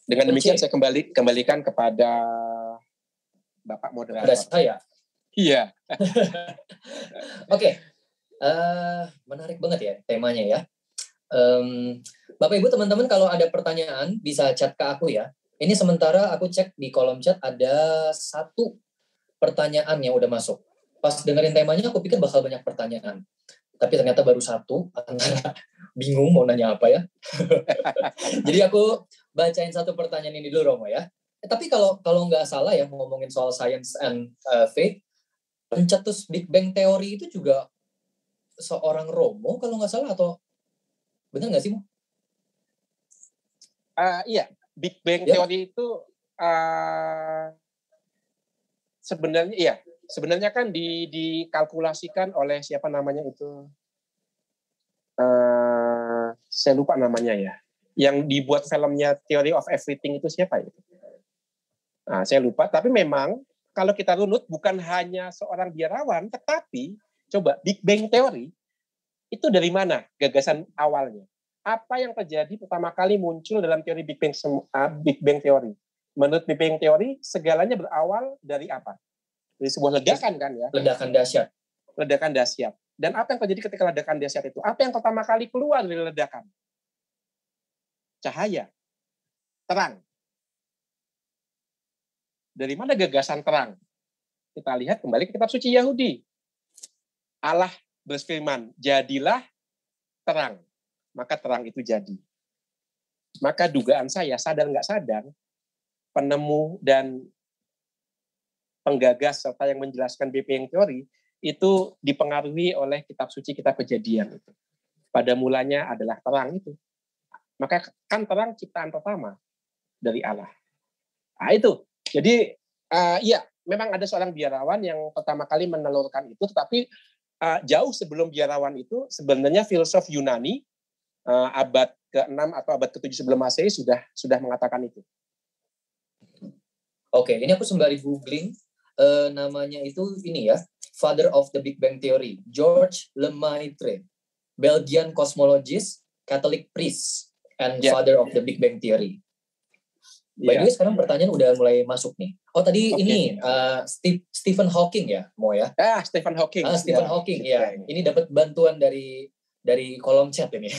Dengan demikian saya kembalikan kepada Bapak moderator. Saya. Iya. Oke. Menarik banget ya temanya ya. Bapak Ibu teman-teman kalau ada pertanyaan bisa chat ke aku ya. Ini sementara aku cek di kolom chat ada 1 pertanyaan yang udah masuk. Pas dengerin temanya aku pikir bakal banyak pertanyaan. Tapi ternyata baru 1, antara bingung mau nanya apa ya. Jadi aku bacain 1 pertanyaan ini dulu Romo ya. Tapi kalau nggak salah ya ngomongin soal science and faith, pencetus Big Bang Theory itu juga seorang Romo kalau nggak salah, atau benar nggak sih Mo? Iya, Big Bang Theory itu sebenarnya kan dikalkulasikan oleh siapa namanya itu, saya lupa namanya ya, yang dibuat filmnya Theory of Everything itu siapa itu? Nah, saya lupa. Tapi memang kalau kita runut bukan hanya seorang biarawan, tetapi coba Big Bang Theory itu dari mana gagasan awalnya? Apa yang terjadi pertama kali muncul dalam teori Big Bang Theory? Menurut Big Bang Theory, segalanya berawal dari apa? Dari sebuah ledakan kan ya? Ledakan dahsyat. Ledakan dahsyat. Dan apa yang terjadi ketika ledakan dahsyat itu? Apa yang pertama kali keluar dari ledakan? Cahaya. Terang. Dari mana gagasan terang? Kita lihat kembali ke kitab suci Yahudi. Allah berfirman, jadilah terang. Maka terang itu jadi. Maka dugaan saya, sadar nggak sadar, penemu dan penggagas serta yang menjelaskan Big Bang Theory itu dipengaruhi oleh kitab suci, kitab Kejadian itu. Pada mulanya adalah terang itu. Maka kan terang ciptaan pertama dari Allah. Nah itu. Jadi iya, memang ada seorang biarawan yang pertama kali menelurkan itu, tetapi jauh sebelum biarawan itu sebenarnya filsuf Yunani abad ke-6 atau abad ke-7 sebelum Masehi sudah mengatakan itu. Oke, ini aku sembari googling, namanya itu ini ya, Father of the Big Bang Theory, George Lemaitre, Belgian cosmologist, Catholic priest, and Father of the Big Bang Theory. By the way, sekarang pertanyaan udah mulai masuk nih. Oh tadi ini Stephen Hawking ya, Mo ya? Stephen Hawking. Stephen Hawking ya. Ini dapat bantuan dari kolom chat ini.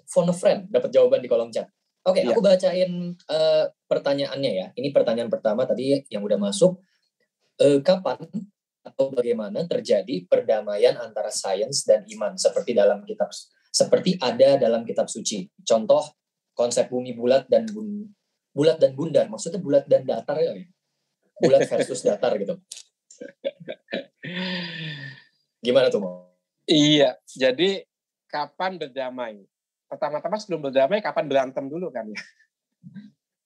Phone a friend, dapat jawaban di kolom chat. Oke, aku bacain pertanyaannya ya. Ini pertanyaan pertama tadi yang udah masuk. Kapan atau bagaimana terjadi perdamaian antara sains dan iman seperti ada dalam kitab suci? Contoh konsep bumi bulat dan bundar. Maksudnya bulat dan datar ya? Bulat versus datar gitu. Gimana tuh, Mo? Iya, jadi kapan berdamai? Pertama-tama sebelum berdamai, kapan berantem dulu kan ya?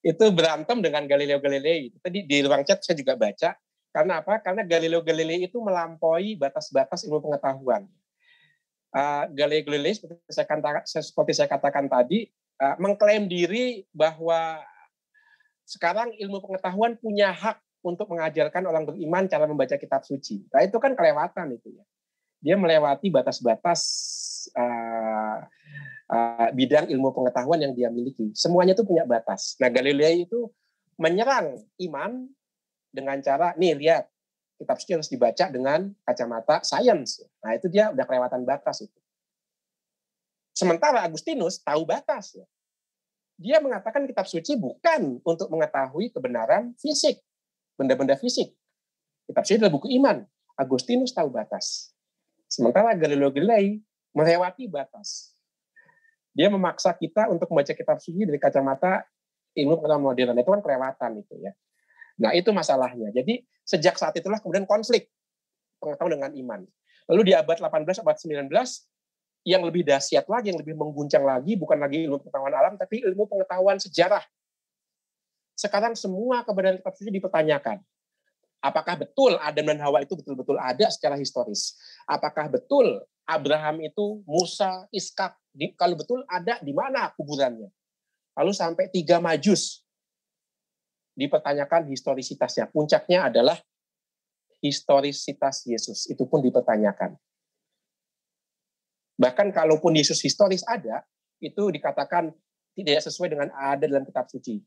Itu berantem dengan Galileo Galilei. Tadi di ruang chat saya juga baca. Karena apa? Karena Galileo Galilei itu melampaui batas-batas ilmu pengetahuan. Galileo Galilei, seperti saya katakan tadi, mengklaim diri bahwa sekarang ilmu pengetahuan punya hak untuk mengajarkan orang beriman cara membaca kitab suci. Nah itu kan kelewatan itu ya. Dia melewati batas-batas bidang ilmu pengetahuan yang dia miliki. Semuanya itu punya batas. Nah, Galilei itu menyerang iman dengan cara, nih lihat, kitab suci harus dibaca dengan kacamata sains. Nah, itu dia udah kelewatan batas itu. Sementara Agustinus tahu batas. Ya. Dia mengatakan kitab suci bukan untuk mengetahui kebenaran fisik, benda-benda fisik. Kitab suci adalah buku iman. Agustinus tahu batas. Sementara Galileo Galilei melewati batas. Dia memaksa kita untuk membaca kitab suci dari kacamata ilmu pengetahuan modern. Itu kan kelewatan itu ya. Nah itu masalahnya. Jadi sejak saat itulah kemudian konflik pengetahuan dengan iman. Lalu di abad 18, abad 19, yang lebih dahsyat lagi, yang lebih mengguncang lagi, bukan lagi ilmu pengetahuan alam, tapi ilmu pengetahuan sejarah. Sekarang semua kebenaran kitab suci dipertanyakan. Apakah betul Adam dan Hawa itu betul-betul ada secara historis? Apakah betul Abraham itu, Musa, Iskak, kalau betul ada, di mana kuburannya? Lalu sampai 3 majus dipertanyakan historisitasnya. Puncaknya adalah historisitas Yesus. Itu pun dipertanyakan. Bahkan kalaupun Yesus historis ada, itu dikatakan tidak sesuai dengan ada dalam kitab suci.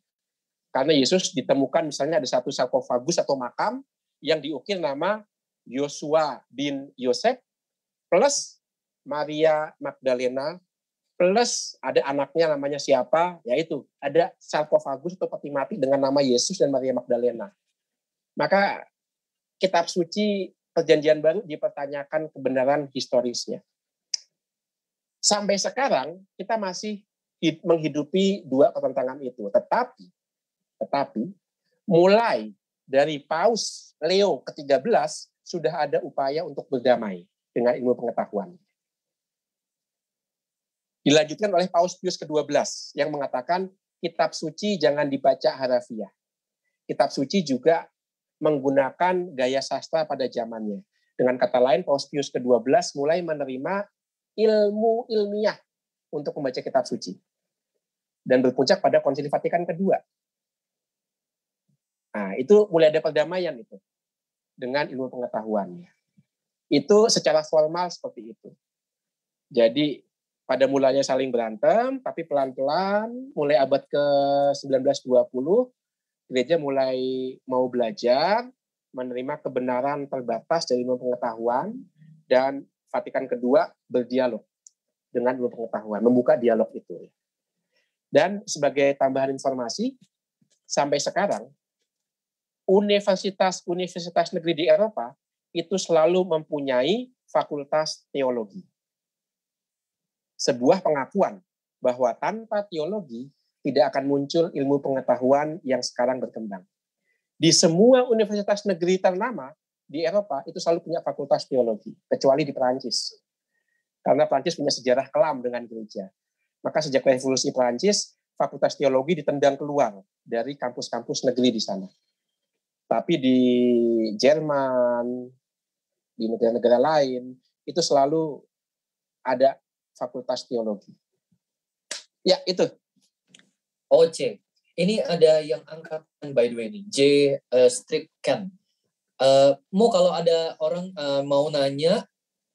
Karena Yesus ditemukan misalnya ada satu sarkofagus atau makam yang diukir nama Yosua bin Yosef plus Maria Magdalena plus ada anaknya namanya siapa, yaitu ada sarkofagus atau peti mati dengan nama Yesus dan Maria Magdalena. Maka kitab suci Perjanjian Baru dipertanyakan kebenaran historisnya. Sampai sekarang kita masih menghidupi 2 pertentangan itu. Tetapi mulai dari Paus Leo ke-13 sudah ada upaya untuk berdamai dengan ilmu pengetahuan. Dilanjutkan oleh Paus Pius ke-12 yang mengatakan kitab suci jangan dibaca harafiah. Kitab suci juga menggunakan gaya sastra pada zamannya. Dengan kata lain, Paus Pius ke-12 mulai menerima ilmu ilmiah untuk membaca kitab suci. Dan berpuncak pada Konsili Vatikan kedua. Nah, itu mulai ada perdamaian itu dengan ilmu pengetahuan. Itu secara formal seperti itu. Jadi pada mulanya saling berantem, tapi pelan-pelan mulai abad ke-19-20 gereja mulai mau belajar, menerima kebenaran terbatas dari ilmu pengetahuan, dan Vatikan kedua berdialog dengan ilmu pengetahuan, membuka dialog itu. Dan sebagai tambahan informasi, sampai sekarang universitas negeri di Eropa itu selalu mempunyai fakultas teologi. Sebuah pengakuan bahwa tanpa teologi tidak akan muncul ilmu pengetahuan yang sekarang berkembang. Di semua universitas negeri ternama di Eropa itu selalu punya fakultas teologi, kecuali di Perancis. Karena Perancis punya sejarah kelam dengan gereja. Maka sejak revolusi Perancis, fakultas teologi ditendang keluar dari kampus-kampus negeri di sana. Tapi di Jerman, di negara-negara lain, itu selalu ada fakultas teologi. Ya, itu. OC. Ini ada yang angkatan by the way nih. J. Stripcan. Mau kalau ada orang mau nanya,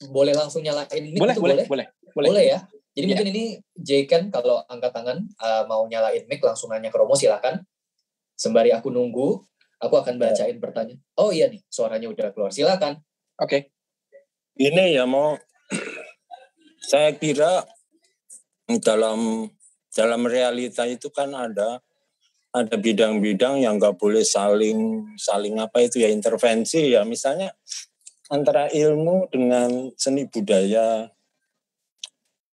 boleh langsung nyalain mic itu boleh? Boleh ya. Jadi mungkin ini J kan kalau angkat tangan mau nyalain mic langsung nanya ke Romo, silakan. Sembari aku nunggu, aku akan bacain pertanyaan. Oh iya nih, suaranya udah keluar. Silakan. Oke. Ini ya mau saya kira dalam realita itu kan ada bidang-bidang yang nggak boleh saling apa itu ya, intervensi ya, misalnya antara ilmu dengan seni budaya.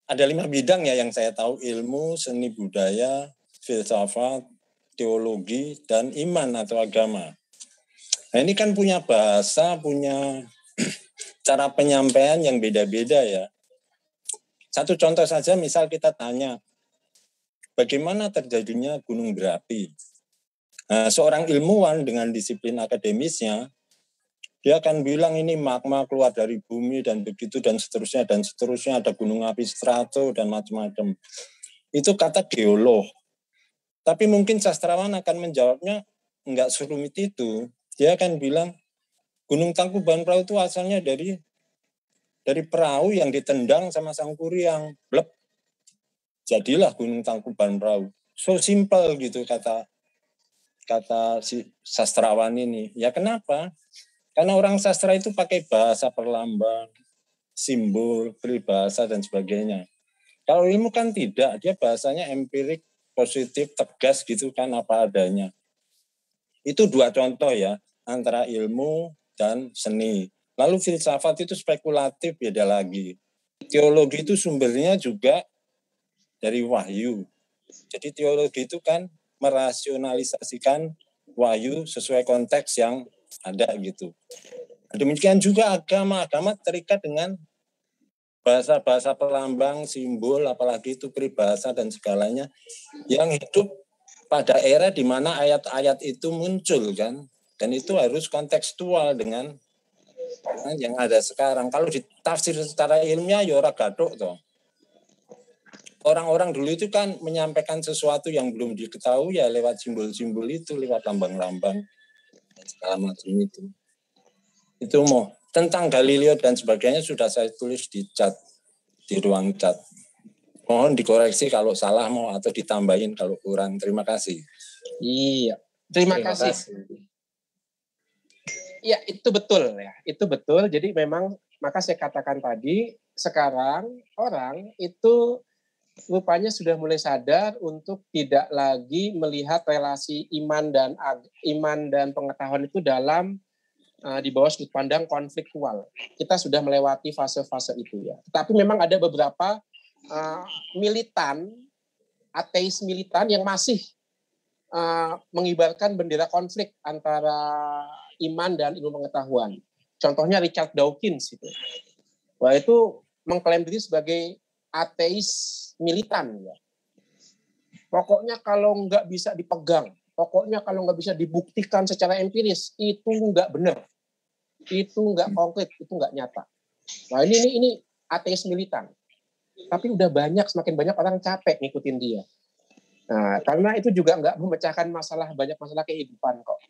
Ada 5 bidang ya yang saya tahu: ilmu, seni budaya, filsafat, teologi, dan iman atau agama. Nah ini kan punya bahasa, punya cara penyampaian yang beda-beda ya. Satu contoh saja, misal kita tanya, bagaimana terjadinya gunung berapi? Nah, seorang ilmuwan dengan disiplin akademisnya, dia akan bilang ini magma keluar dari bumi dan begitu dan seterusnya, ada gunung api strato dan macam-macam. Itu kata geolog. Tapi mungkin sastrawan akan menjawabnya enggak serumit itu. Dia akan bilang Gunung Tangkuban Perahu itu asalnya dari perahu yang ditendang sama Sangkuriang, blep. Jadilah Gunung Tangkuban Perahu. So simple gitu kata si sastrawan ini. Ya kenapa? Karena orang sastra itu pakai bahasa perlambang, simbol, peribahasa dan sebagainya. Kalau ilmu kan tidak, dia bahasanya empirik, positif, tegas gitu kan, apa adanya. Itu 2 contoh ya, antara ilmu dan seni. Lalu filsafat itu spekulatif, beda lagi. Teologi itu sumbernya juga dari wahyu. Jadi teologi itu kan merasionalisasikan wahyu sesuai konteks yang ada gitu. Demikian juga agama terikat dengan bahasa-bahasa pelambang, simbol, apalagi itu peribahasa dan segalanya yang hidup pada era di mana ayat-ayat itu muncul kan. Dan itu harus kontekstual dengan yang ada sekarang. Kalau ditafsir secara ilmiah ya ora gathuk toh. Orang-orang dulu itu kan menyampaikan sesuatu yang belum diketahui ya lewat simbol-simbol itu, lewat lambang-lambang dan segala macam itu. Itu mau tentang Galileo dan sebagainya sudah saya tulis di chat, di ruang chat. Mohon dikoreksi kalau salah mau atau ditambahin kalau kurang. Terima kasih. Iya, terima kasih. Ya, itu betul ya. Itu betul. Jadi memang maka saya katakan tadi, sekarang orang itu rupanya sudah mulai sadar untuk tidak lagi melihat relasi iman dan pengetahuan itu dalam di bawah sudut pandang konfliktual. Kita sudah melewati fase-fase itu ya. Tapi memang ada beberapa militan, ateis militan yang masih mengibarkan bendera konflik antara iman dan ilmu pengetahuan. Contohnya Richard Dawkins itu. Wah, itu mengklaim diri sebagai ateis militan ya. Pokoknya kalau nggak bisa dipegang, pokoknya kalau nggak bisa dibuktikan secara empiris, itu nggak benar, itu nggak konkret, itu nggak nyata. Nah ini ateis militan. Tapi udah semakin banyak orang capek ngikutin dia. Nah, karena itu juga nggak memecahkan banyak masalah kehidupan kok.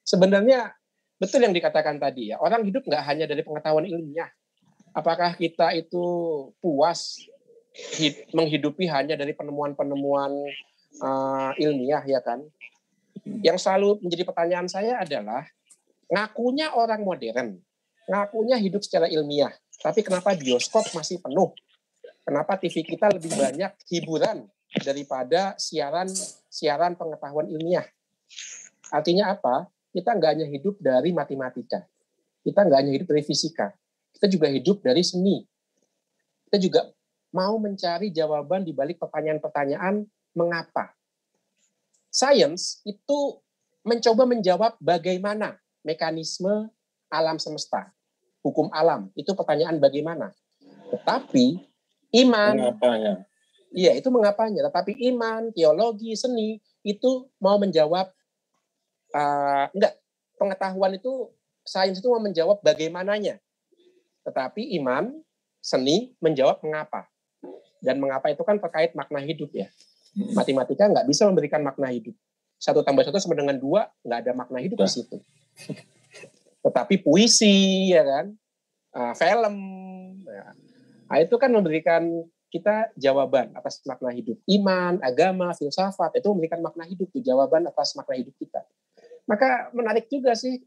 Sebenarnya betul yang dikatakan tadi ya, orang hidup nggak hanya dari pengetahuan ilmiah. Apakah kita itu puas menghidupi hanya dari penemuan-penemuan ilmiah ya kan? Yang selalu menjadi pertanyaan saya adalah ngakunya orang modern, ngakunya hidup secara ilmiah, tapi kenapa bioskop masih penuh? Kenapa TV kita lebih banyak hiburan daripada siaran pengetahuan ilmiah? Artinya apa? Kita nggak hanya hidup dari matematika, kita nggak hanya hidup dari fisika, kita juga hidup dari seni. Kita juga mau mencari jawaban di balik pertanyaan-pertanyaan mengapa. Sains itu mencoba menjawab bagaimana mekanisme alam semesta, hukum alam. Itu pertanyaan bagaimana. Tetapi iman, Mengapanya? iya itu mengapanya. Tetapi iman, teologi, seni itu mau menjawab enggak. Pengetahuan itu, sains itu mau menjawab bagaimananya. Tetapi iman, seni menjawab mengapa. Dan mengapa itu kan terkait makna hidup ya. Matematika nggak bisa memberikan makna hidup. 1+1 sama dengan 2, nggak ada makna hidup di situ. Tetapi puisi, ya kan, film, ya. Nah, itu kan memberikan kita jawaban atas makna hidup. Iman, agama, filsafat, itu memberikan makna hidup, tuh, jawaban atas makna hidup kita. Maka menarik juga sih,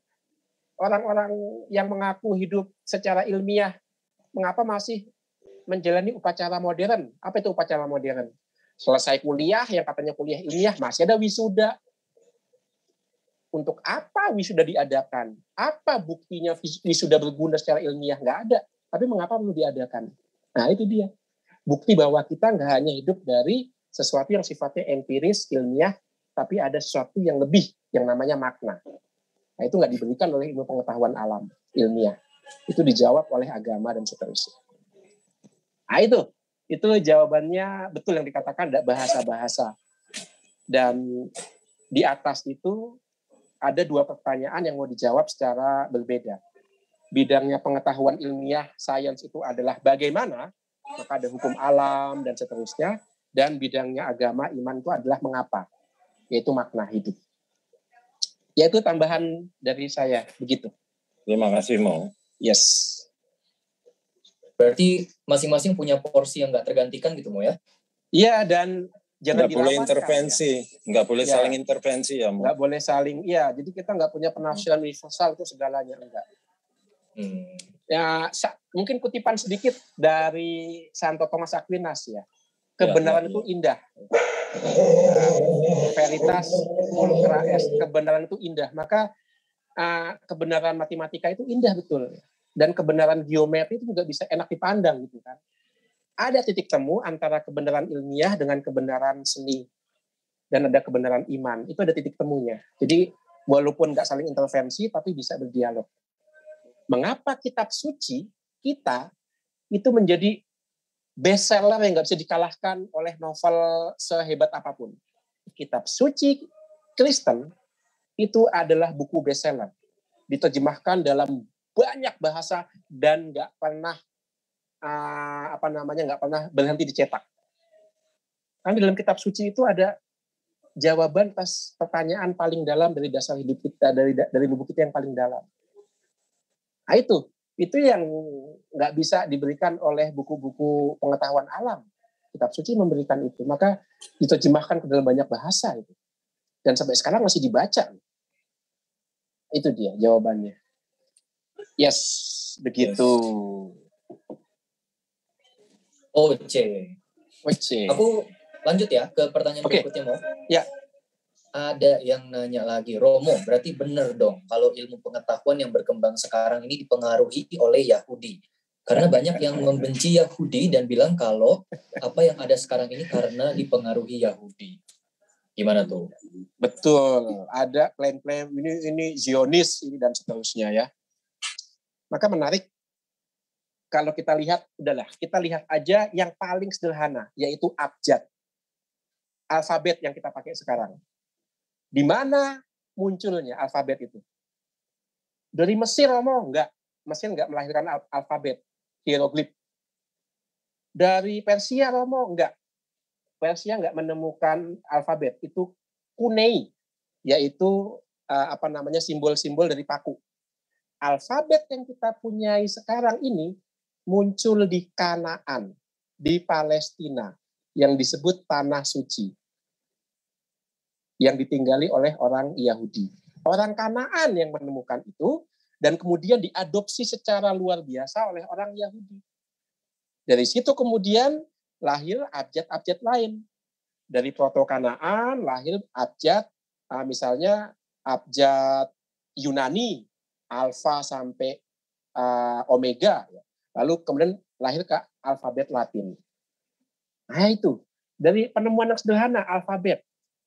orang-orang yang mengaku hidup secara ilmiah, mengapa masih menjalani upacara modern? Apa itu upacara modern? Selesai kuliah, yang katanya kuliah ilmiah, masih ada wisuda. Untuk apa wisuda diadakan? Apa buktinya wisuda berguna secara ilmiah? Nggak ada. Tapi mengapa perlu diadakan? Nah, itu dia. Bukti bahwa kita nggak hanya hidup dari sesuatu yang sifatnya empiris, ilmiah, tapi ada sesuatu yang lebih, yang namanya makna. Nah, itu nggak diberikan oleh ilmu pengetahuan alam, ilmiah. Itu dijawab oleh agama dan seterusnya. Nah, itu jawabannya betul yang dikatakan ada bahasa-bahasa. Dan di atas itu ada 2 pertanyaan yang mau dijawab secara berbeda. Bidangnya pengetahuan ilmiah, sains itu adalah bagaimana, maka ada hukum alam dan seterusnya. Dan bidangnya agama, iman itu adalah mengapa, yaitu makna hidup. Yaitu tambahan dari saya, begitu. Terima kasih, Mo. Yes. Berarti masing-masing punya porsi yang nggak tergantikan gitu, Mo ya? Iya, dan jangan Nggak boleh dilewatkan, intervensi, ya. nggak boleh Ya. saling intervensi ya, Mo. Nggak boleh saling, iya. Jadi kita nggak punya penafsiran universal itu segalanya, enggak. Ya, mungkin kutipan sedikit dari Santo Thomas Aquinas ya. Kebenaran itu indah. Veritas pulchra est. Kebenaran itu indah. Maka kebenaran matematika itu indah betul. Dan kebenaran geometri itu juga bisa enak dipandang gitu kan. Ada titik temu antara kebenaran ilmiah dengan kebenaran seni. Dan ada kebenaran iman. Itu ada titik temunya. Jadi walaupun nggak saling intervensi, tapi bisa berdialog. Mengapa kitab suci kita itu menjadi bestseller yang nggak bisa dikalahkan oleh novel sehebat apapun. Kitab suci Kristen itu adalah buku bestseller. Diterjemahkan dalam banyak bahasa dan nggak pernah nggak pernah berhenti dicetak. Karena dalam kitab suci itu ada jawaban atas pertanyaan paling dalam dari dasar hidup kita, dari lubuk kita yang paling dalam. Nah, itu yang nggak bisa diberikan oleh buku-buku pengetahuan alam. Kitab suci memberikan itu, maka diterjemahkan ke dalam banyak bahasa itu. Dan sampai sekarang masih dibaca. Itu dia jawabannya. Yes, begitu. Oke. Aku lanjut ya ke pertanyaan berikutnya, Mo. Ya. Ada yang nanya lagi, Romo, berarti benar dong kalau ilmu pengetahuan yang berkembang sekarang ini dipengaruhi oleh Yahudi. Karena banyak yang membenci Yahudi dan bilang kalau apa yang ada sekarang ini karena dipengaruhi Yahudi. Gimana tuh? Betul, ada klaim-klaim ini Zionis ini dan seterusnya ya. Maka menarik kalau kita lihat, kita lihat aja yang paling sederhana, yaitu abjad. Alfabet yang kita pakai sekarang. Di mana munculnya alfabet itu? Dari Mesir, Romo? Enggak. Mesir enggak melahirkan alfabet, hieroglif. Dari Persia, Romo? Enggak. Persia enggak menemukan alfabet. Itu kunei, yaitu simbol-simbol dari paku. Alfabet yang kita punyai sekarang ini muncul di Kanaan, di Palestina, yang disebut Tanah Suci, yang ditinggali oleh orang Yahudi. Orang Kanaan yang menemukan itu, dan kemudian diadopsi secara luar biasa oleh orang Yahudi. Dari situ kemudian lahir abjad-abjad lain. Dari Proto-Kanaan lahir abjad, misalnya abjad Yunani, alfa sampai omega. Lalu kemudian lahir ke alfabet Latin. Nah itu, dari penemuan yang sederhana, alfabet.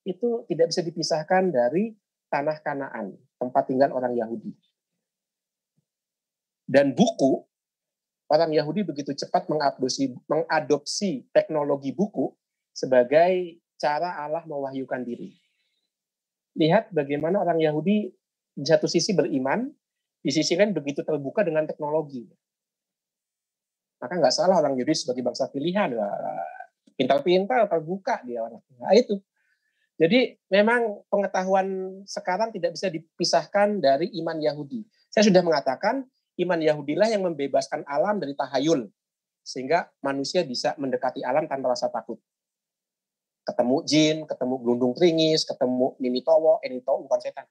itu tidak bisa dipisahkan dari tanah Kanaan, tempat tinggal orang Yahudi. Dan buku, orang Yahudi begitu cepat mengadopsi teknologi buku sebagai cara Allah mewahyukan diri. Lihat bagaimana orang Yahudi di satu sisi beriman, di sisi lain begitu terbuka dengan teknologi. Maka nggak salah orang Yahudi sebagai bangsa pilihan, pintar-pintar, terbuka dia orang. Nah, itu. Jadi memang pengetahuan sekarang tidak bisa dipisahkan dari iman Yahudi. Saya sudah mengatakan iman Yahudilah yang membebaskan alam dari tahayul, sehingga manusia bisa mendekati alam tanpa rasa takut. Ketemu jin, ketemu gelundung tringis, ketemu Ninitowo, bukan setan,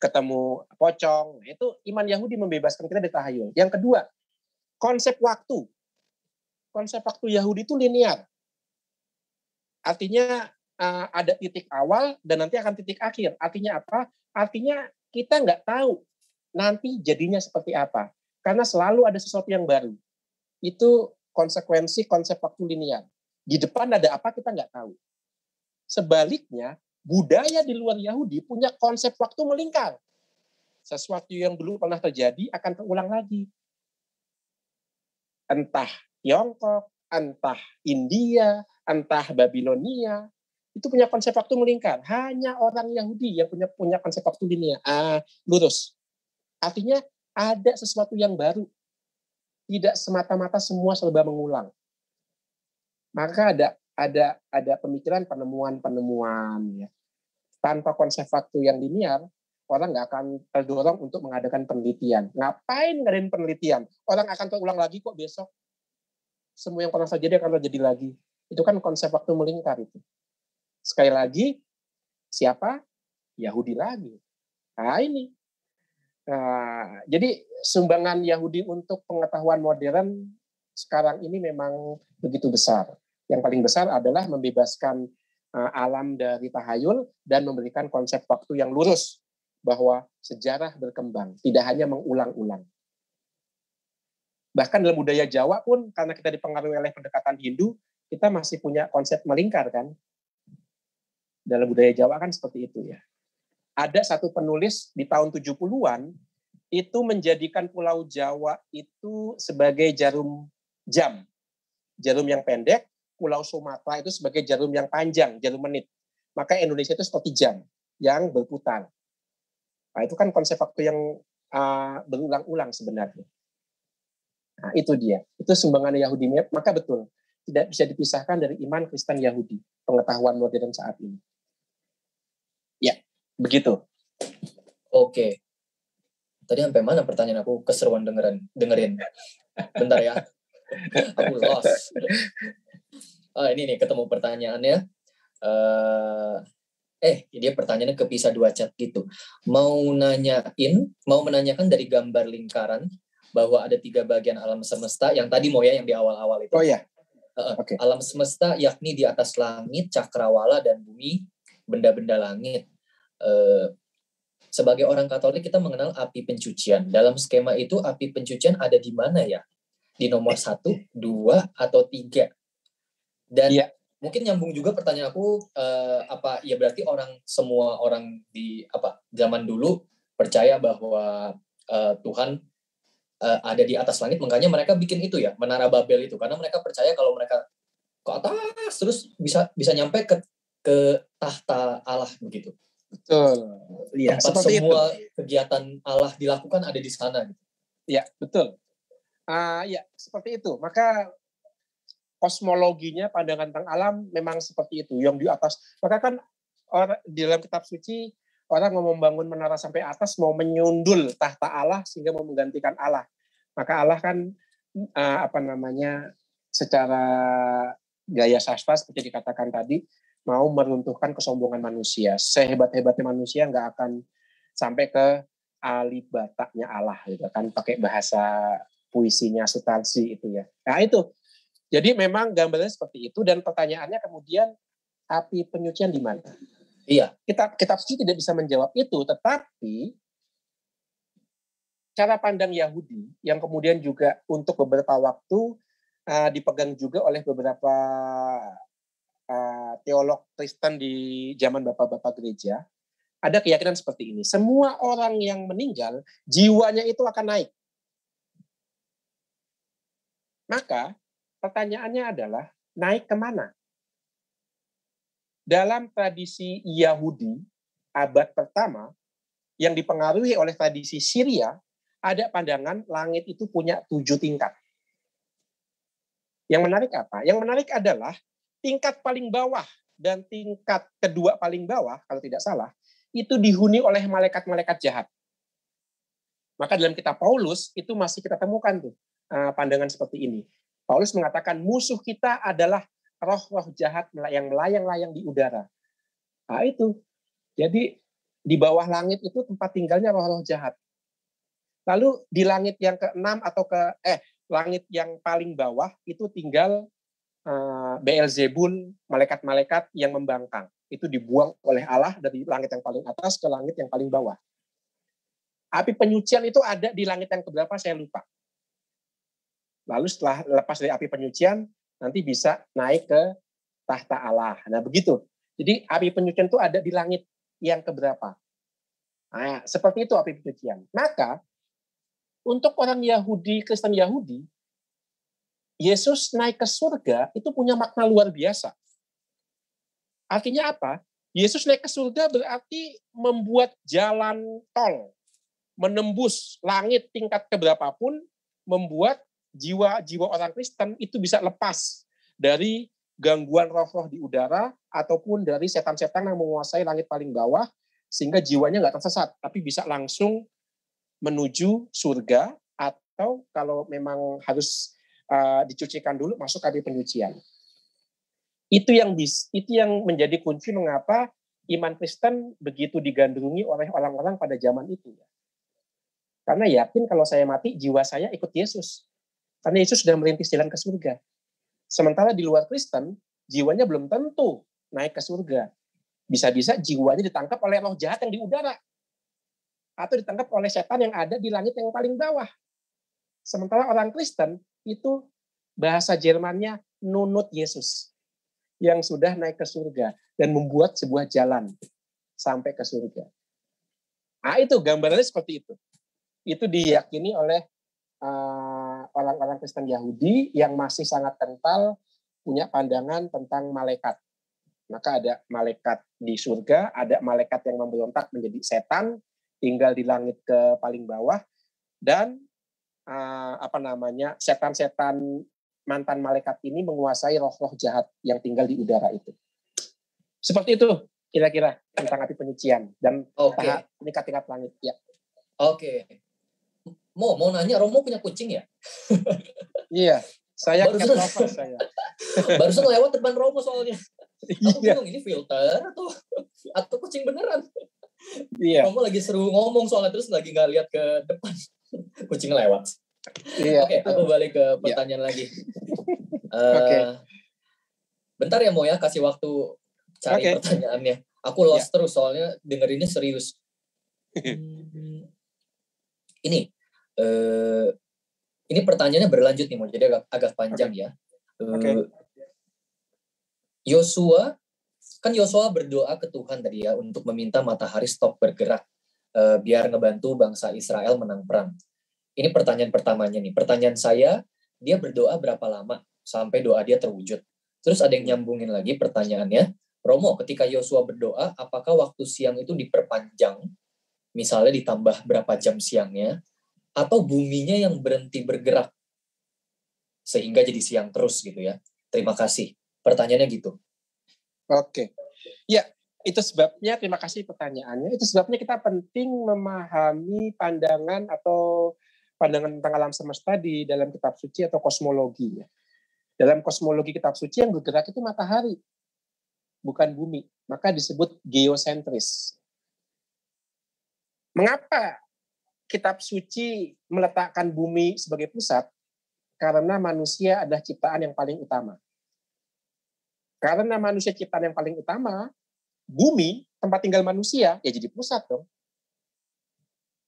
ketemu pocong. Itu iman Yahudi membebaskan kita dari tahayul. Yang kedua, konsep waktu. Konsep waktu Yahudi itu linear. Artinya ada titik awal dan nanti akan titik akhir. Artinya apa? Artinya kita nggak tahu nanti jadinya seperti apa. Karena selalu ada sesuatu yang baru. Itu konsekuensi konsep waktu linear. Di depan ada apa kita nggak tahu. Sebaliknya, budaya di luar Yahudi punya konsep waktu melingkar. Sesuatu yang dulu pernah terjadi akan terulang lagi. Entah Tiongkok, entah India, entah Babilonia, itu punya konsep waktu melingkar. Hanya orang Yahudi yang punya konsep waktu linear, lurus. Artinya ada sesuatu yang baru. Tidak semata-mata semua serba mengulang. Maka ada pemikiran penemuan-penemuan. Ya. Tanpa konsep waktu yang linear, orang nggak akan terdorong untuk mengadakan penelitian. Ngapain ngadain penelitian? Orang akan terulang lagi kok besok. Semua yang pernah terjadi akan terjadi lagi. Itu kan konsep waktu melingkar itu. Sekali lagi, siapa? Yahudi lagi. Nah ini. Nah, jadi sumbangan Yahudi untuk pengetahuan modern sekarang ini memang begitu besar. Yang paling besar adalah membebaskan alam dari tahayul dan memberikan konsep waktu yang lurus bahwa sejarah berkembang, tidak hanya mengulang-ulang. Bahkan dalam budaya Jawa pun, karena kita dipengaruhi oleh pendekatan Hindu, kita masih punya konsep melingkar kan. Dalam budaya Jawa kan seperti itu ya. Ada satu penulis di tahun 70-an itu menjadikan Pulau Jawa itu sebagai jarum jam. Jarum yang pendek, Pulau Sumatera itu sebagai jarum yang panjang, jarum menit. Maka Indonesia itu seperti jam yang berputar. Nah, itu kan konsep waktu yang berulang-ulang sebenarnya. Nah, itu dia. Itu sumbangan Yahudi. Maka betul, tidak bisa dipisahkan dari iman Kristen Yahudi, pengetahuan modern saat ini. Ya, begitu. Oke. Tadi sampai mana pertanyaan aku? Keseruan dengerin. Bentar ya. Aku lost. Ini nih ketemu pertanyaannya. Dia pertanyaannya kepisah 2 chat gitu. Mau menanyakan dari gambar lingkaran bahwa ada 3 bagian alam semesta yang tadi yang di awal-awal itu. Oh ya. Okay. Alam semesta yakni di atas langit, cakrawala dan bumi, benda-benda langit. Sebagai orang Katolik kita mengenal api pencucian. Dalam skema itu api pencucian ada di mana ya? Di nomor 1, 2, atau 3? Dan mungkin nyambung juga pertanyaan aku, berarti semua orang di zaman dulu percaya bahwa Tuhan ada di atas langit, makanya mereka bikin itu ya, Menara Babel itu, karena mereka percaya kalau mereka ke atas terus bisa nyampe ke tahta Allah begitu. Betul. Iya, tempat semua itu. Kegiatan Allah dilakukan ada di sana. Iya, betul. Ya, seperti itu. Maka kosmologinya, pandangan tentang alam memang seperti itu, yang di atas. Maka kan di dalam kitab suci orang mau membangun menara sampai atas, mau menyundul tahta Allah sehingga mau menggantikan Allah. Maka Allah kan secara gaya sastra seperti dikatakan tadi, mau meruntuhkan kesombongan manusia. Sehebat-hebatnya manusia nggak akan sampai ke alibataknya Allah, gitu kan, pakai bahasa puisinya Sutarsi itu ya. Nah itu. Jadi memang gambarnya seperti itu, dan pertanyaannya kemudian api penyucian di mana? Iya. Kitab suci tidak bisa menjawab itu, tetapi cara pandang Yahudi yang kemudian juga untuk beberapa waktu dipegang juga oleh beberapa teolog Kristen di zaman bapak-bapak gereja, ada keyakinan seperti ini. Semua orang yang meninggal, jiwanya itu akan naik. Maka pertanyaannya adalah, naik kemana? Dalam tradisi Yahudi, abad pertama, yang dipengaruhi oleh tradisi Syria, ada pandangan langit itu punya 7 tingkat. Yang menarik apa? Yang menarik adalah tingkat paling bawah dan tingkat kedua paling bawah, kalau tidak salah, itu dihuni oleh malaikat-malaikat jahat. Maka dalam kitab Paulus, itu masih kita temukan tuh pandangan seperti ini. Paulus mengatakan musuh kita adalah roh-roh jahat yang melayang-layang di udara. Nah itu. Jadi di bawah langit itu tempat tinggalnya roh-roh jahat. Lalu di langit yang ke-6 atau langit yang paling bawah itu tinggal Beelzebul, malaikat-malaikat yang membangkang. Itu dibuang oleh Allah dari langit yang paling atas ke langit yang paling bawah. Api penyucian itu ada di langit yang keberapa saya lupa. Lalu setelah lepas dari api penyucian, nanti bisa naik ke tahta Allah. Nah begitu. Jadi api penyucian itu ada di langit yang keberapa. Nah, seperti itu api penyucian. Maka untuk orang Yahudi, Kristen Yahudi, Yesus naik ke surga itu punya makna luar biasa. Artinya apa? Yesus naik ke surga berarti membuat jalan tol, menembus langit tingkat keberapapun, membuat jiwa-jiwa orang Kristen itu bisa lepas dari gangguan roh-roh di udara ataupun dari setan-setan yang menguasai langit paling bawah, sehingga jiwanya nggak tersesat, tapi bisa langsung menuju surga, atau kalau memang harus dicucikan dulu, masuk api penyucian. Itu yang menjadi kunci mengapa iman Kristen begitu digandrungi oleh orang-orang pada zaman itu. Karena yakin kalau saya mati, jiwa saya ikut Yesus. Karena Yesus sudah merintis jalan ke surga. Sementara di luar Kristen, jiwanya belum tentu naik ke surga. Bisa-bisa jiwanya ditangkap oleh roh jahat yang di udara. Atau ditangkap oleh setan yang ada di langit yang paling bawah. Sementara orang Kristen, itu bahasa Jermannya nunut Yesus. Yang sudah naik ke surga. Dan membuat sebuah jalan sampai ke surga. Nah itu gambarannya seperti itu. Itu diyakini oleh orang-orang Kristen Yahudi yang masih sangat kental punya pandangan tentang malaikat. Maka ada malaikat di surga, ada malaikat yang memberontak menjadi setan, tinggal di langit ke paling bawah, dan setan-setan mantan malaikat ini menguasai roh-roh jahat yang tinggal di udara itu. Seperti itu kira-kira tentang api penyucian dan tingkat-tingkat langit. Ya. Oke. Mau nanya, Romo punya kucing ya? Iya, saya cat lover saya. Barusan lewat depan Romo soalnya. Aku bingung ini filter atau kucing beneran. Iya. Romo lagi seru ngomong soalnya terus lagi nggak lihat ke depan. Kucing lewat. Iya, Oke, aku balik ke pertanyaan lagi. Bentar ya Mo ya, kasih waktu cari pertanyaannya. Aku lost terus soalnya dengerinnya serius. Ini pertanyaannya berlanjut nih Mo, jadi agak panjang ya. Yosua berdoa ke Tuhan tadi ya untuk meminta matahari stop bergerak biar ngebantu bangsa Israel menang perang. Ini pertanyaan pertamanya nih. Pertanyaan saya, dia berdoa berapa lama sampai doa dia terwujud? Terus ada yang nyambungin lagi pertanyaannya, Romo, ketika Yosua berdoa, apakah waktu siang itu diperpanjang? Misalnya ditambah berapa jam siangnya? Atau buminya yang berhenti bergerak? Sehingga jadi siang terus gitu ya. Terima kasih. Pertanyaannya gitu. Oke. Ya, itu sebabnya, terima kasih pertanyaannya. Itu sebabnya kita penting memahami pandangan tentang alam semesta di dalam kitab suci atau kosmologi. Dalam kosmologi kitab suci yang bergerak itu matahari, bukan bumi. Maka disebut geosentris. Mengapa kitab suci meletakkan bumi sebagai pusat? Karena manusia adalah ciptaan yang paling utama. Karena manusia ciptaan yang paling utama, bumi, tempat tinggal manusia, ya jadi pusat dong.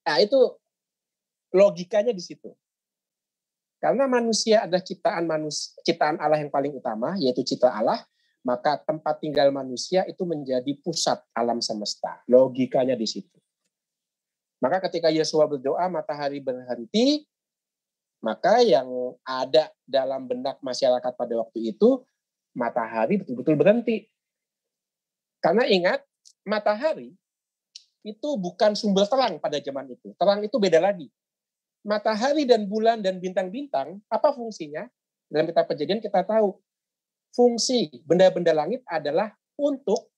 Nah itu logikanya di situ. Karena manusia adalah ciptaan Allah yang paling utama, yaitu citra Allah, maka tempat tinggal manusia itu menjadi pusat alam semesta. Logikanya di situ. Maka ketika Yosua berdoa matahari berhenti, maka yang ada dalam benak masyarakat pada waktu itu, matahari betul-betul berhenti. Karena ingat, matahari itu bukan sumber terang pada zaman itu. Terang itu beda lagi. Matahari dan bulan dan bintang-bintang, apa fungsinya? Dalam kitab Kejadian kita tahu, fungsi benda-benda langit adalah untuk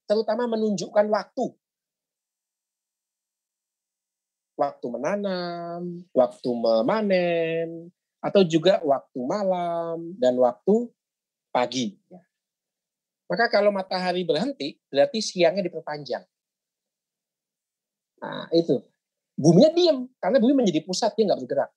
terutama menunjukkan waktu. Waktu menanam, waktu memanen, atau juga waktu malam dan waktu pagi. Maka kalau matahari berhenti, berarti siangnya diperpanjang. Nah, itu. Buminya diam, karena bumi menjadi pusat, dia nggak bergerak.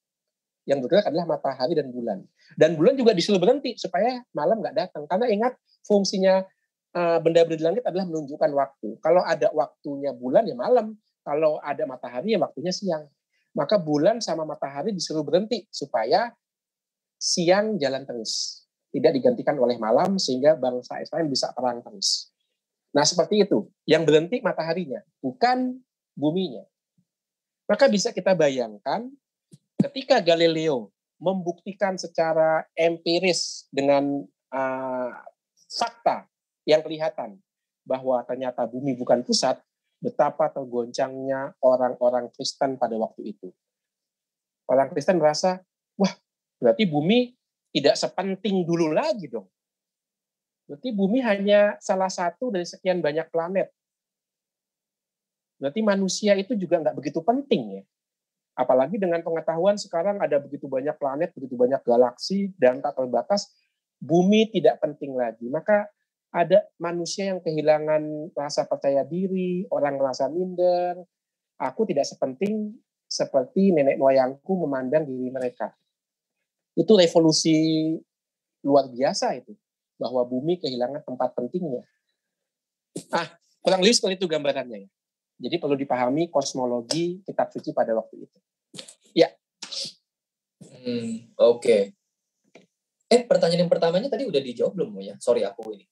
Yang bergerak adalah matahari dan bulan. Dan bulan juga disuruh berhenti, supaya malam nggak datang. Karena ingat, fungsinya benda-benda di langit adalah menunjukkan waktu. Kalau ada waktunya bulan, ya malam. Kalau ada matahari, ya waktunya siang. Maka bulan sama matahari disuruh berhenti, supaya siang jalan terus. Tidak digantikan oleh malam, sehingga bangsa Israel bisa terang terus. Nah, seperti itu. Yang berhenti mataharinya, bukan buminya. Maka bisa kita bayangkan, ketika Galileo membuktikan secara empiris dengan fakta yang kelihatan, bahwa ternyata bumi bukan pusat, betapa tergoncangnya orang-orang Kristen pada waktu itu. Orang Kristen merasa, wah, berarti bumi tidak sepenting dulu lagi dong. Berarti bumi hanya salah satu dari sekian banyak planet. Berarti manusia itu juga nggak begitu penting ya. Apalagi dengan pengetahuan sekarang ada begitu banyak planet, begitu banyak galaksi, dan tak terbatas, bumi tidak penting lagi. Maka ada manusia yang kehilangan rasa percaya diri, orang merasa minder, aku tidak sepenting seperti nenek moyangku memandang diri mereka. Itu revolusi luar biasa itu, bahwa bumi kehilangan tempat pentingnya. Kurang lebih seperti itu gambarannya ya. Jadi perlu dipahami kosmologi kitab suci pada waktu itu. Ya. Oke. Pertanyaan yang pertamanya tadi udah dijawab belum ya? Sorry aku ini.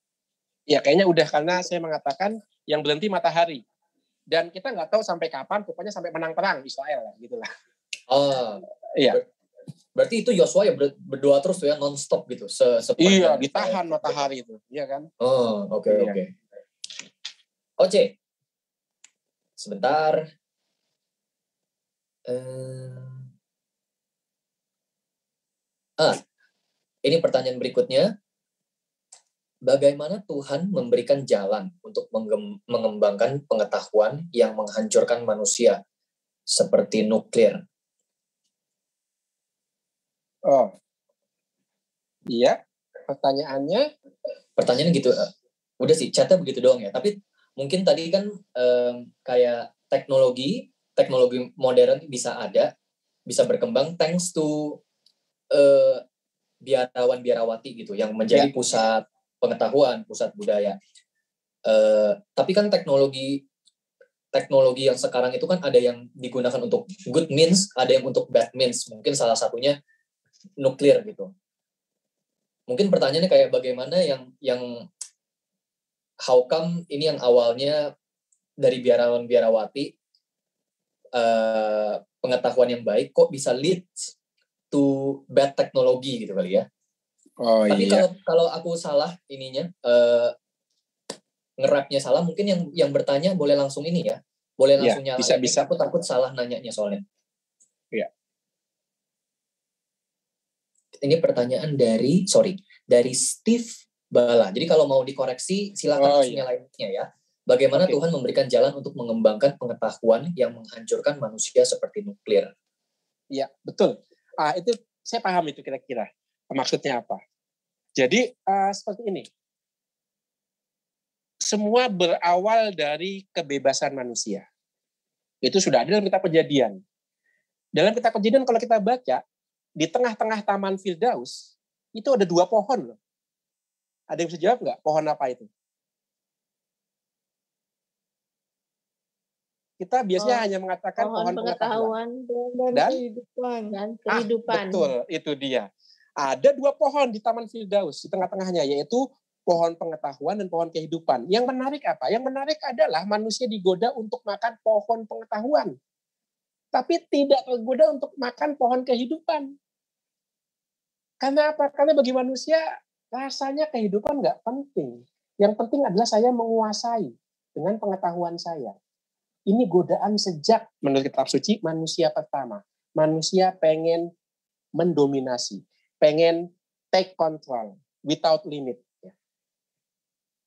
Ya kayaknya udah, karena saya mengatakan yang berhenti matahari. Dan kita nggak tahu sampai kapan, pokoknya sampai menang perang Israel lah, gitulah. Iya. Berarti itu Yosua ya berdoa terus tuh ya, non-stop gitu. Iya, ditahan matahari itu, iya kan? Oke. Oke. Sebentar. Ini pertanyaan berikutnya. Bagaimana Tuhan memberikan jalan untuk mengembangkan pengetahuan yang menghancurkan manusia, seperti nuklir? Iya, pertanyaannya gitu. Udah sih, chatnya begitu doang ya. Tapi mungkin tadi kan kayak teknologi modern bisa berkembang thanks to biarawan-biarawati gitu, yang menjadi pusat pengetahuan, pusat budaya. Tapi kan teknologi yang sekarang itu kan ada yang digunakan untuk good means, ada yang untuk bad means. Mungkin salah satunya nuklir gitu. Mungkin pertanyaannya kayak bagaimana yang how come ini yang awalnya dari biarawan-biarawati pengetahuan yang baik kok bisa lead to bad teknologi gitu kali ya. Tapi kalau aku salah ininya, nge-rapnya salah, mungkin yang bertanya boleh langsung ini ya. Boleh langsung nyalain. Bisa. Aku takut salah nanyanya soalnya. Iya. Ini pertanyaan dari Steve Bala. Jadi kalau mau dikoreksi silakan langsung nyalainnya ya. Bagaimana Tuhan memberikan jalan untuk mengembangkan pengetahuan yang menghancurkan manusia seperti nuklir? Iya, betul. Itu saya paham itu kira-kira. Maksudnya apa? Jadi seperti ini. Semua berawal dari kebebasan manusia. Itu sudah ada dalam kitab Kejadian. Dalam kitab Kejadian kalau kita baca, di tengah-tengah Taman Firdaus, itu ada 2 pohon loh. Ada yang bisa jawab nggak? Pohon apa itu? Kita biasanya hanya mengatakan pohon pengetahuan dan kehidupan. Betul, itu dia. Ada 2 pohon di Taman Firdaus, di tengah-tengahnya, yaitu pohon pengetahuan dan pohon kehidupan. Yang menarik apa? Yang menarik adalah manusia digoda untuk makan pohon pengetahuan, tapi tidak tergoda untuk makan pohon kehidupan. Karena apa? Karena bagi manusia rasanya kehidupan nggak penting. Yang penting adalah saya menguasai dengan pengetahuan saya. Ini godaan sejak menurut kitab suci manusia pertama. Manusia pengen mendominasi, pengen take control without limit.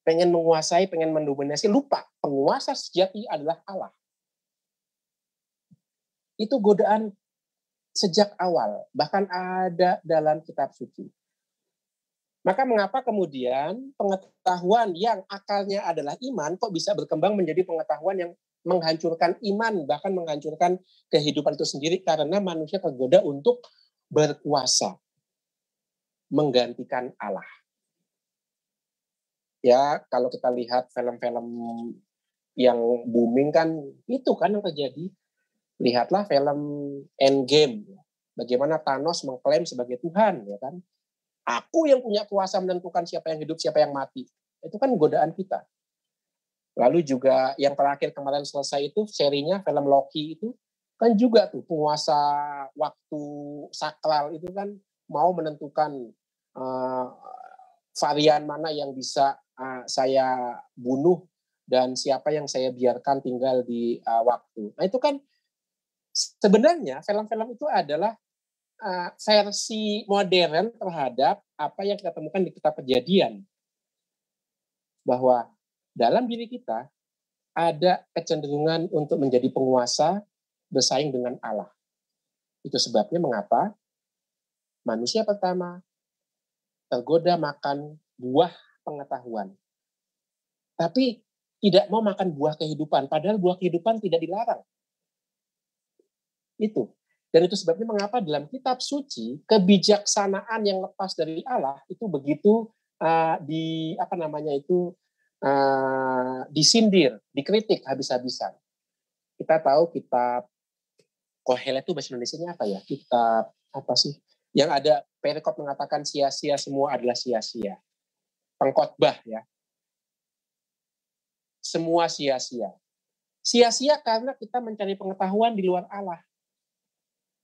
Pengen menguasai, pengen mendominasi, lupa penguasa sejati adalah Allah. Itu godaan sejak awal, bahkan ada dalam kitab suci. Maka mengapa kemudian pengetahuan yang akalnya adalah iman kok bisa berkembang menjadi pengetahuan yang menghancurkan iman, bahkan menghancurkan kehidupan itu sendiri, karena manusia tergoda untuk berkuasa, menggantikan Allah. Ya, kalau kita lihat film-film yang booming kan, itu kan yang terjadi. Lihatlah film Endgame. Bagaimana Thanos mengklaim sebagai Tuhan, ya kan? Aku yang punya kuasa menentukan siapa yang hidup, siapa yang mati. Itu kan godaan kita. Lalu juga yang terakhir kemarin selesai itu, serinya film Loki itu, kan juga tuh penguasa waktu sakral itu kan mau menentukan varian mana yang bisa saya bunuh dan siapa yang saya biarkan tinggal di waktu. Nah itu kan sebenarnya film-film itu adalah versi modern terhadap apa yang kita temukan di kitab Kejadian. Bahwa dalam diri kita ada kecenderungan untuk menjadi penguasa bersaing dengan Allah. Itu sebabnya mengapa manusia pertama tergoda makan buah pengetahuan. Tapi tidak mau makan buah kehidupan, padahal buah kehidupan tidak dilarang. Itu. Dan itu sebabnya mengapa dalam kitab suci kebijaksanaan yang lepas dari Allah itu begitu disindir, dikritik habis-habisan. Kita tahu kitab Kohelet itu bahasa Indonesianya apa ya? Kitab apa sih? Yang ada perikop mengatakan sia-sia semua adalah sia-sia. Pengkhotbah ya. Semua sia-sia. Sia-sia karena kita mencari pengetahuan di luar Allah.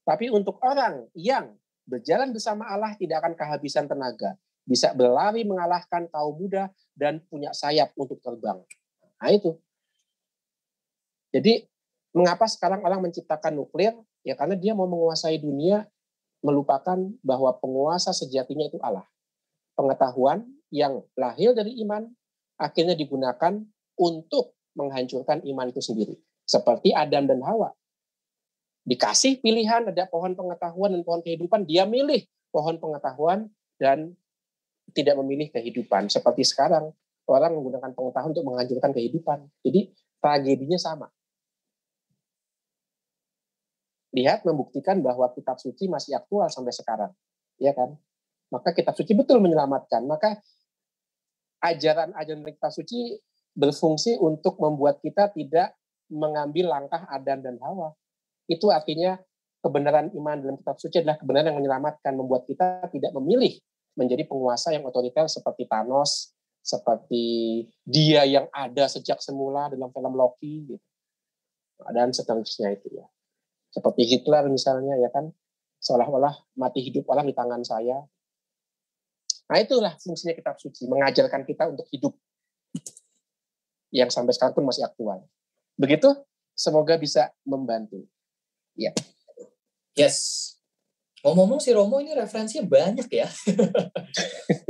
Tapi untuk orang yang berjalan bersama Allah tidak akan kehabisan tenaga. Bisa berlari mengalahkan kaum muda dan punya sayap untuk terbang. Nah itu. Jadi mengapa sekarang orang menciptakan nuklir? Ya karena dia mau menguasai dunia, melupakan bahwa penguasa sejatinya itu Allah. Pengetahuan yang lahir dari iman akhirnya digunakan untuk menghancurkan iman itu sendiri. Seperti Adam dan Hawa. Dikasih pilihan ada pohon pengetahuan dan pohon kehidupan, dia milih pohon pengetahuan dan tidak memilih kehidupan. Seperti sekarang, orang menggunakan pengetahuan untuk menghancurkan kehidupan. Jadi tragedinya sama. Lihat membuktikan bahwa kitab suci masih aktual sampai sekarang. Ya kan? Maka kitab suci betul menyelamatkan. Maka ajaran-ajaran kitab suci berfungsi untuk membuat kita tidak mengambil langkah Adam dan Hawa. Itu artinya kebenaran iman dalam kitab suci adalah kebenaran yang menyelamatkan, membuat kita tidak memilih menjadi penguasa yang otoriter seperti Thanos, seperti dia yang ada sejak semula dalam film Loki, gitu. Dan seterusnya itu ya. Seperti Hitler misalnya ya kan, seolah-olah mati hidup orang di tangan saya. Nah itulah fungsinya kitab suci, mengajarkan kita untuk hidup yang sampai sekarang pun masih aktual. Begitu, semoga bisa membantu. Ya. Yes. Ngomong-ngomong si Romo ini referensinya banyak ya.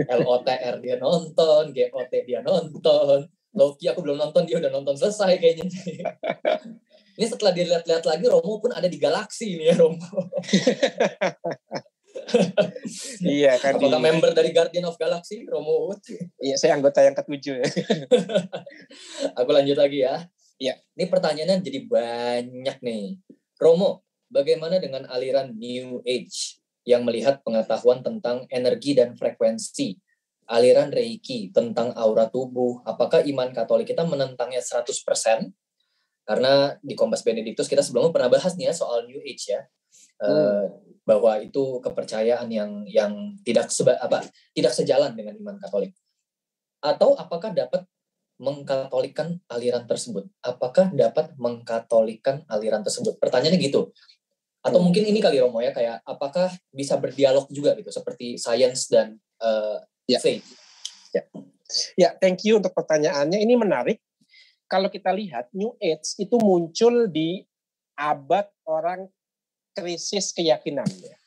LOTR dia nonton, GOT dia nonton, Loki aku belum nonton, dia udah nonton selesai kayaknya. Ini setelah dilihat-lihat lagi, Romo pun ada di galaksi ini ya Romo. Iya kan. Apakah member dari Guardian of Galaxy, Romo? Iya, saya anggota yang ke-7 ya. Aku lanjut lagi ya. Iya. Ini pertanyaannya jadi banyak nih. Romo, bagaimana dengan aliran New Age yang melihat pengetahuan tentang energi dan frekuensi? Aliran Reiki tentang aura tubuh. Apakah iman Katolik kita menentangnya 100%? Karena di Kompas Benediktus kita sebelumnya pernah bahas nih ya soal New Age ya. Bahwa itu kepercayaan yang tidak sejalan dengan iman Katolik. Atau apakah dapat mengkatolikkan aliran tersebut? Apakah dapat mengkatolikkan aliran tersebut? Pertanyaannya gitu. Atau mungkin ini kali Romo ya, kayak apakah bisa berdialog juga gitu, seperti science dan faith? Ya, thank you untuk pertanyaannya. Ini menarik. Kalau kita lihat, New Age itu muncul di abad orang krisis keyakinan. Ya.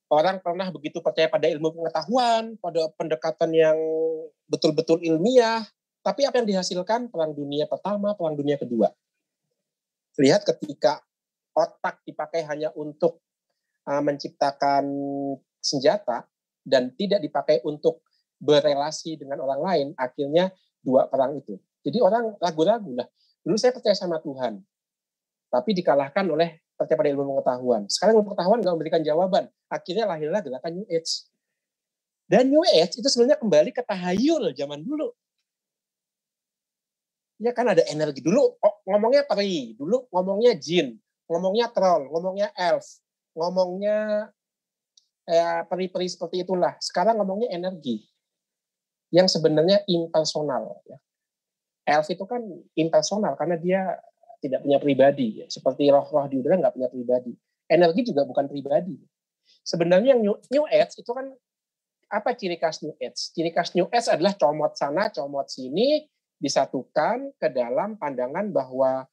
Orang pernah begitu percaya pada ilmu pengetahuan, pada pendekatan yang betul-betul ilmiah, tapi apa yang dihasilkan? Perang Dunia Pertama, Perang Dunia Kedua. Lihat ketika otak dipakai hanya untuk menciptakan senjata dan tidak dipakai untuk berelasi dengan orang lain, akhirnya dua perang itu. Jadi orang ragu-ragu lah. Dulu saya percaya sama Tuhan, tapi dikalahkan oleh percaya pada ilmu pengetahuan. Sekarang ilmu pengetahuan nggak memberikan jawaban. Akhirnya lahirlah gerakan New Age. Dan New Age itu sebenarnya kembali ke tahayul zaman dulu. Ya kan ada energi. Dulu ngomongnya peri, dulu ngomongnya jin, ngomongnya troll, ngomongnya elf, ngomongnya peri-peri seperti itulah. Sekarang ngomongnya energi yang sebenarnya impersonal. Elf itu kan impersonal karena dia tidak punya pribadi, seperti roh-roh di udara nggak punya pribadi. Energi juga bukan pribadi. Sebenarnya yang New Age itu kan apa ciri khas New Age? Ciri khas New Age adalah comot sana, comot sini, disatukan ke dalam pandangan bahwa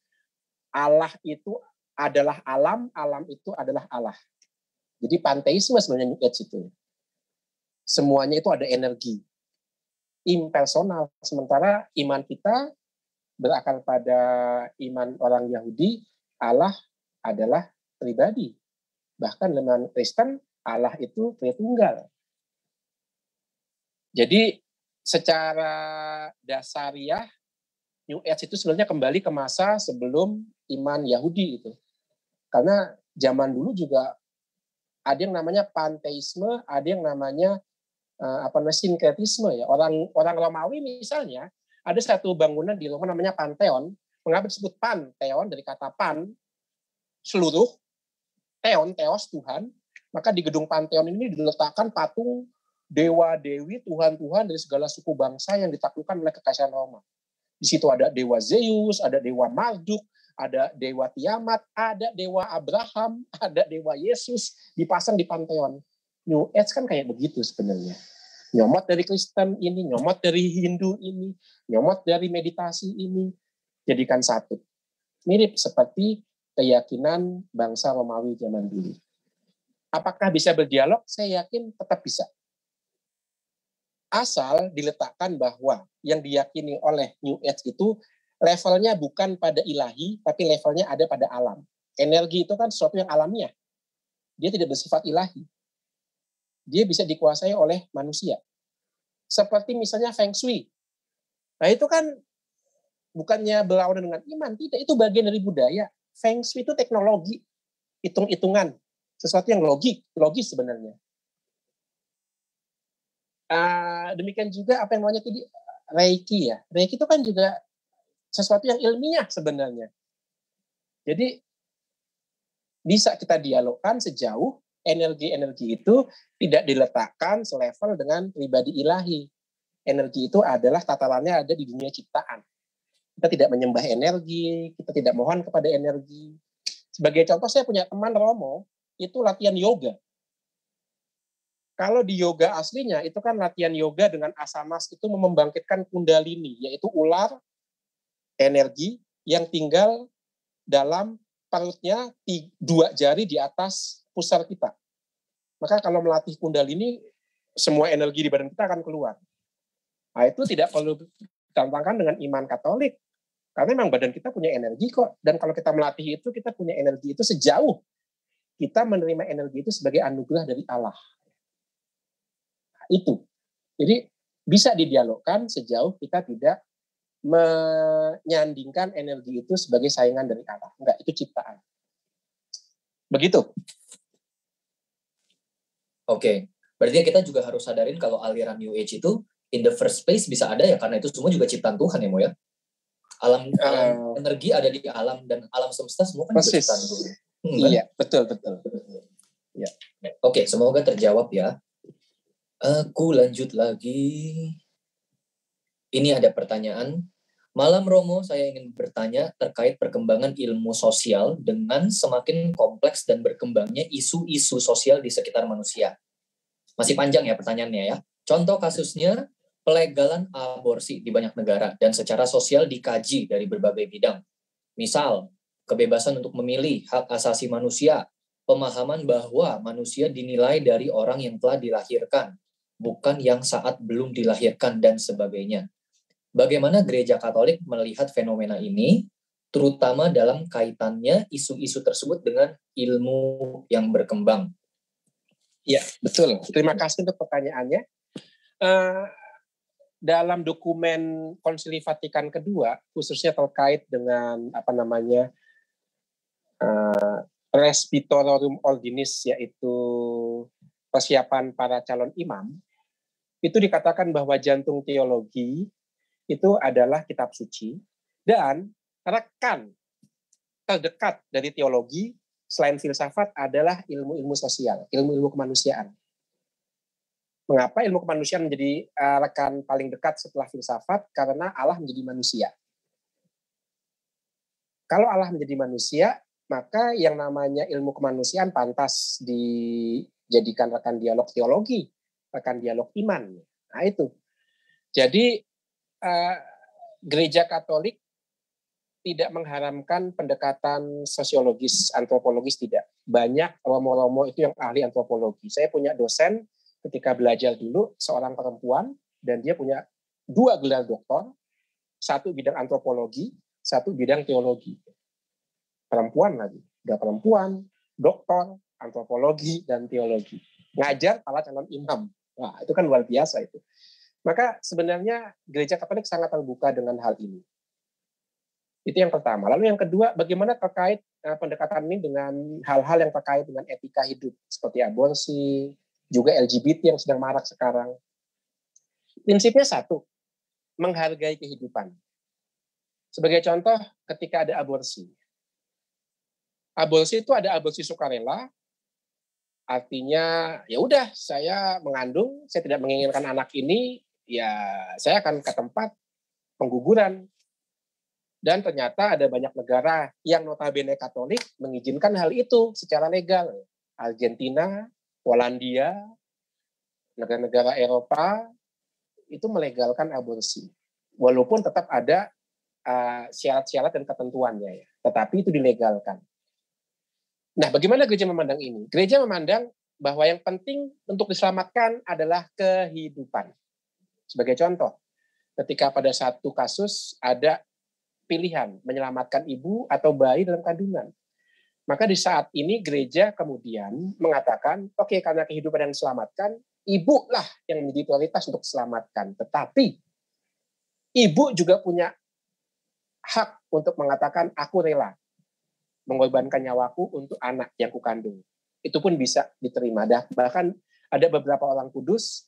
Allah itu adalah alam, alam itu adalah Allah. Jadi panteisme sebenarnya New Age itu. Semuanya itu ada energi. Impersonal. Sementara iman kita berakar pada iman orang Yahudi, Allah adalah pribadi. Bahkan dengan Kristen, Allah itu Tritunggal. Jadi secara dasariah, New Age itu sebenarnya kembali ke masa sebelum iman Yahudi itu. Karena zaman dulu juga ada yang namanya panteisme, ada yang namanya sinkretisme ya. Orang Romawi misalnya, ada satu bangunan di Roma namanya Pantheon. Mengapa disebut Pantheon? Dari kata pan, seluruh, theon, theos, Tuhan. Maka di gedung Pantheon ini diletakkan patung dewa-dewi, Tuhan-Tuhan dari segala suku bangsa yang ditaklukkan oleh kekaisaran Roma. Di situ ada dewa Zeus, ada dewa Marduk, ada dewa Tiamat, ada dewa Abraham, ada dewa Yesus, dipasang di Pantheon. New Age kan kayak begitu sebenarnya. Nyomot dari Kristen ini, nyomot dari Hindu ini, nyomot dari meditasi ini, jadikan satu. Mirip seperti keyakinan bangsa Romawi zaman dulu. Apakah bisa berdialog? Saya yakin tetap bisa. Asal diletakkan bahwa yang diyakini oleh New Age itu levelnya bukan pada ilahi, tapi levelnya ada pada alam. Energi itu kan sesuatu yang alamiah. Dia tidak bersifat ilahi. Dia bisa dikuasai oleh manusia. Seperti misalnya Feng Shui. Nah itu kan bukannya berlawanan dengan iman, tidak. Itu bagian dari budaya. Feng Shui itu teknologi, hitung-hitungan. Sesuatu yang logis sebenarnya. Demikian juga apa yang namanya tadi Reiki ya. Reiki itu kan juga sesuatu yang ilmiah sebenarnya. Jadi bisa kita dialogkan sejauh energi-energi itu tidak diletakkan selevel dengan pribadi ilahi. Energi itu adalah tatarannya ada di dunia ciptaan. Kita tidak menyembah energi, kita tidak mohon kepada energi. Sebagai contoh, saya punya teman Romo, itu latihan yoga. Kalau di yoga aslinya, itu kan latihan yoga dengan asanas itu membangkitkan kundalini, yaitu ular energi yang tinggal dalam perutnya 2 jari di atas pusar kita. Maka kalau melatih kundalini, semua energi di badan kita akan keluar. Nah, itu tidak perlu ditantangkan dengan iman Katolik. Karena memang badan kita punya energi kok. Dan kalau kita melatih itu, kita punya energi itu sejauh kita menerima energi itu sebagai anugerah dari Allah. Nah, itu. Jadi bisa didialogkan sejauh kita tidak menyandingkan energi itu sebagai saingan dari Allah. Enggak, itu ciptaan. Begitu. Oke. Berarti kita juga harus sadarin kalau aliran New Age itu in the first place bisa ada ya karena itu semua juga ciptaan Tuhan ya Mo ya. Alam energi ada di alam dan alam semesta semua kan juga ciptaan Tuhan. Iya, betul. Ya. Oke, semoga terjawab ya. Aku lanjut lagi. Ini ada pertanyaan. Malam Romo, saya ingin bertanya terkait perkembangan ilmu sosial dengan semakin kompleks dan berkembangnya isu-isu sosial di sekitar manusia. Masih panjang ya pertanyaannya ya. Contoh kasusnya, pelegalan aborsi di banyak negara dan secara sosial dikaji dari berbagai bidang. Misal, kebebasan untuk memilih, hak asasi manusia, pemahaman bahwa manusia dinilai dari orang yang telah dilahirkan, bukan yang saat belum dilahirkan, dan sebagainya. Bagaimana Gereja Katolik melihat fenomena ini, terutama dalam kaitannya isu-isu tersebut dengan ilmu yang berkembang? Ya, betul. Terima kasih untuk pertanyaannya. Dalam dokumen Konsili Vatikan kedua, khususnya terkait dengan Presbyterorum Ordinis, yaitu persiapan para calon imam, itu dikatakan bahwa jantung teologi itu adalah kitab suci, dan rekan terdekat dari teologi selain filsafat adalah ilmu-ilmu sosial, ilmu-ilmu kemanusiaan. Mengapa ilmu kemanusiaan menjadi rekan paling dekat setelah filsafat? Karena Allah menjadi manusia. Kalau Allah menjadi manusia, maka yang namanya ilmu kemanusiaan pantas dijadikan rekan dialog teologi, rekan dialog iman. Nah itu. Jadi Gereja Katolik tidak mengharamkan pendekatan sosiologis, antropologis, tidak. Banyak romo-romo itu yang ahli antropologi. Saya punya dosen ketika belajar dulu, seorang perempuan, dan dia punya 2 gelar doktor, 1 bidang antropologi, 1 bidang teologi. Perempuan lagi, udah perempuan, doktor, antropologi, dan teologi. Ngajar para calon imam. Wah, itu kan luar biasa itu. Maka sebenarnya Gereja Katolik sangat terbuka dengan hal ini. Itu yang pertama. Lalu yang kedua, bagaimana terkait pendekatan ini dengan hal-hal yang terkait dengan etika hidup, seperti aborsi, juga LGBT yang sedang marak sekarang. Prinsipnya satu, menghargai kehidupan. Sebagai contoh, ketika ada aborsi. Aborsi itu ada aborsi sukarela, artinya ya udah saya mengandung, saya tidak menginginkan anak ini, ya saya akan ke tempat pengguguran. Dan ternyata ada banyak negara yang notabene Katolik mengizinkan hal itu secara legal. Argentina, Polandia, negara-negara Eropa itu melegalkan aborsi. Walaupun tetap ada syarat-syarat dan ketentuannya ya, tetapi itu dilegalkan. Nah, bagaimana gereja memandang ini? Gereja memandang bahwa yang penting untuk diselamatkan adalah kehidupan. Sebagai contoh, ketika pada satu kasus ada pilihan menyelamatkan ibu atau bayi dalam kandungan, maka di saat ini gereja kemudian mengatakan, oke, karena kehidupan yang diselamatkan, ibu lah yang menjadi prioritas untuk diselamatkan. Tetapi ibu juga punya hak untuk mengatakan, aku rela mengorbankan nyawaku untuk anak yang kukandung. Itu pun bisa diterima. Bahkan ada beberapa orang kudus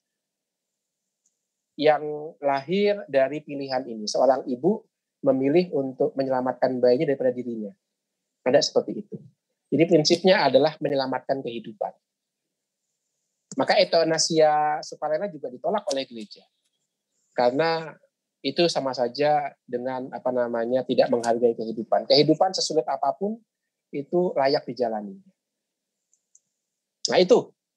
yang lahir dari pilihan ini. Seorang ibu memilih untuk menyelamatkan bayinya daripada dirinya. Ada seperti itu. Jadi prinsipnya adalah menyelamatkan kehidupan. Maka eutanasia sukarela juga ditolak oleh gereja. Karena itu sama saja dengan tidak menghargai kehidupan. Kehidupan sesulit apapun itu layak dijalani. Nah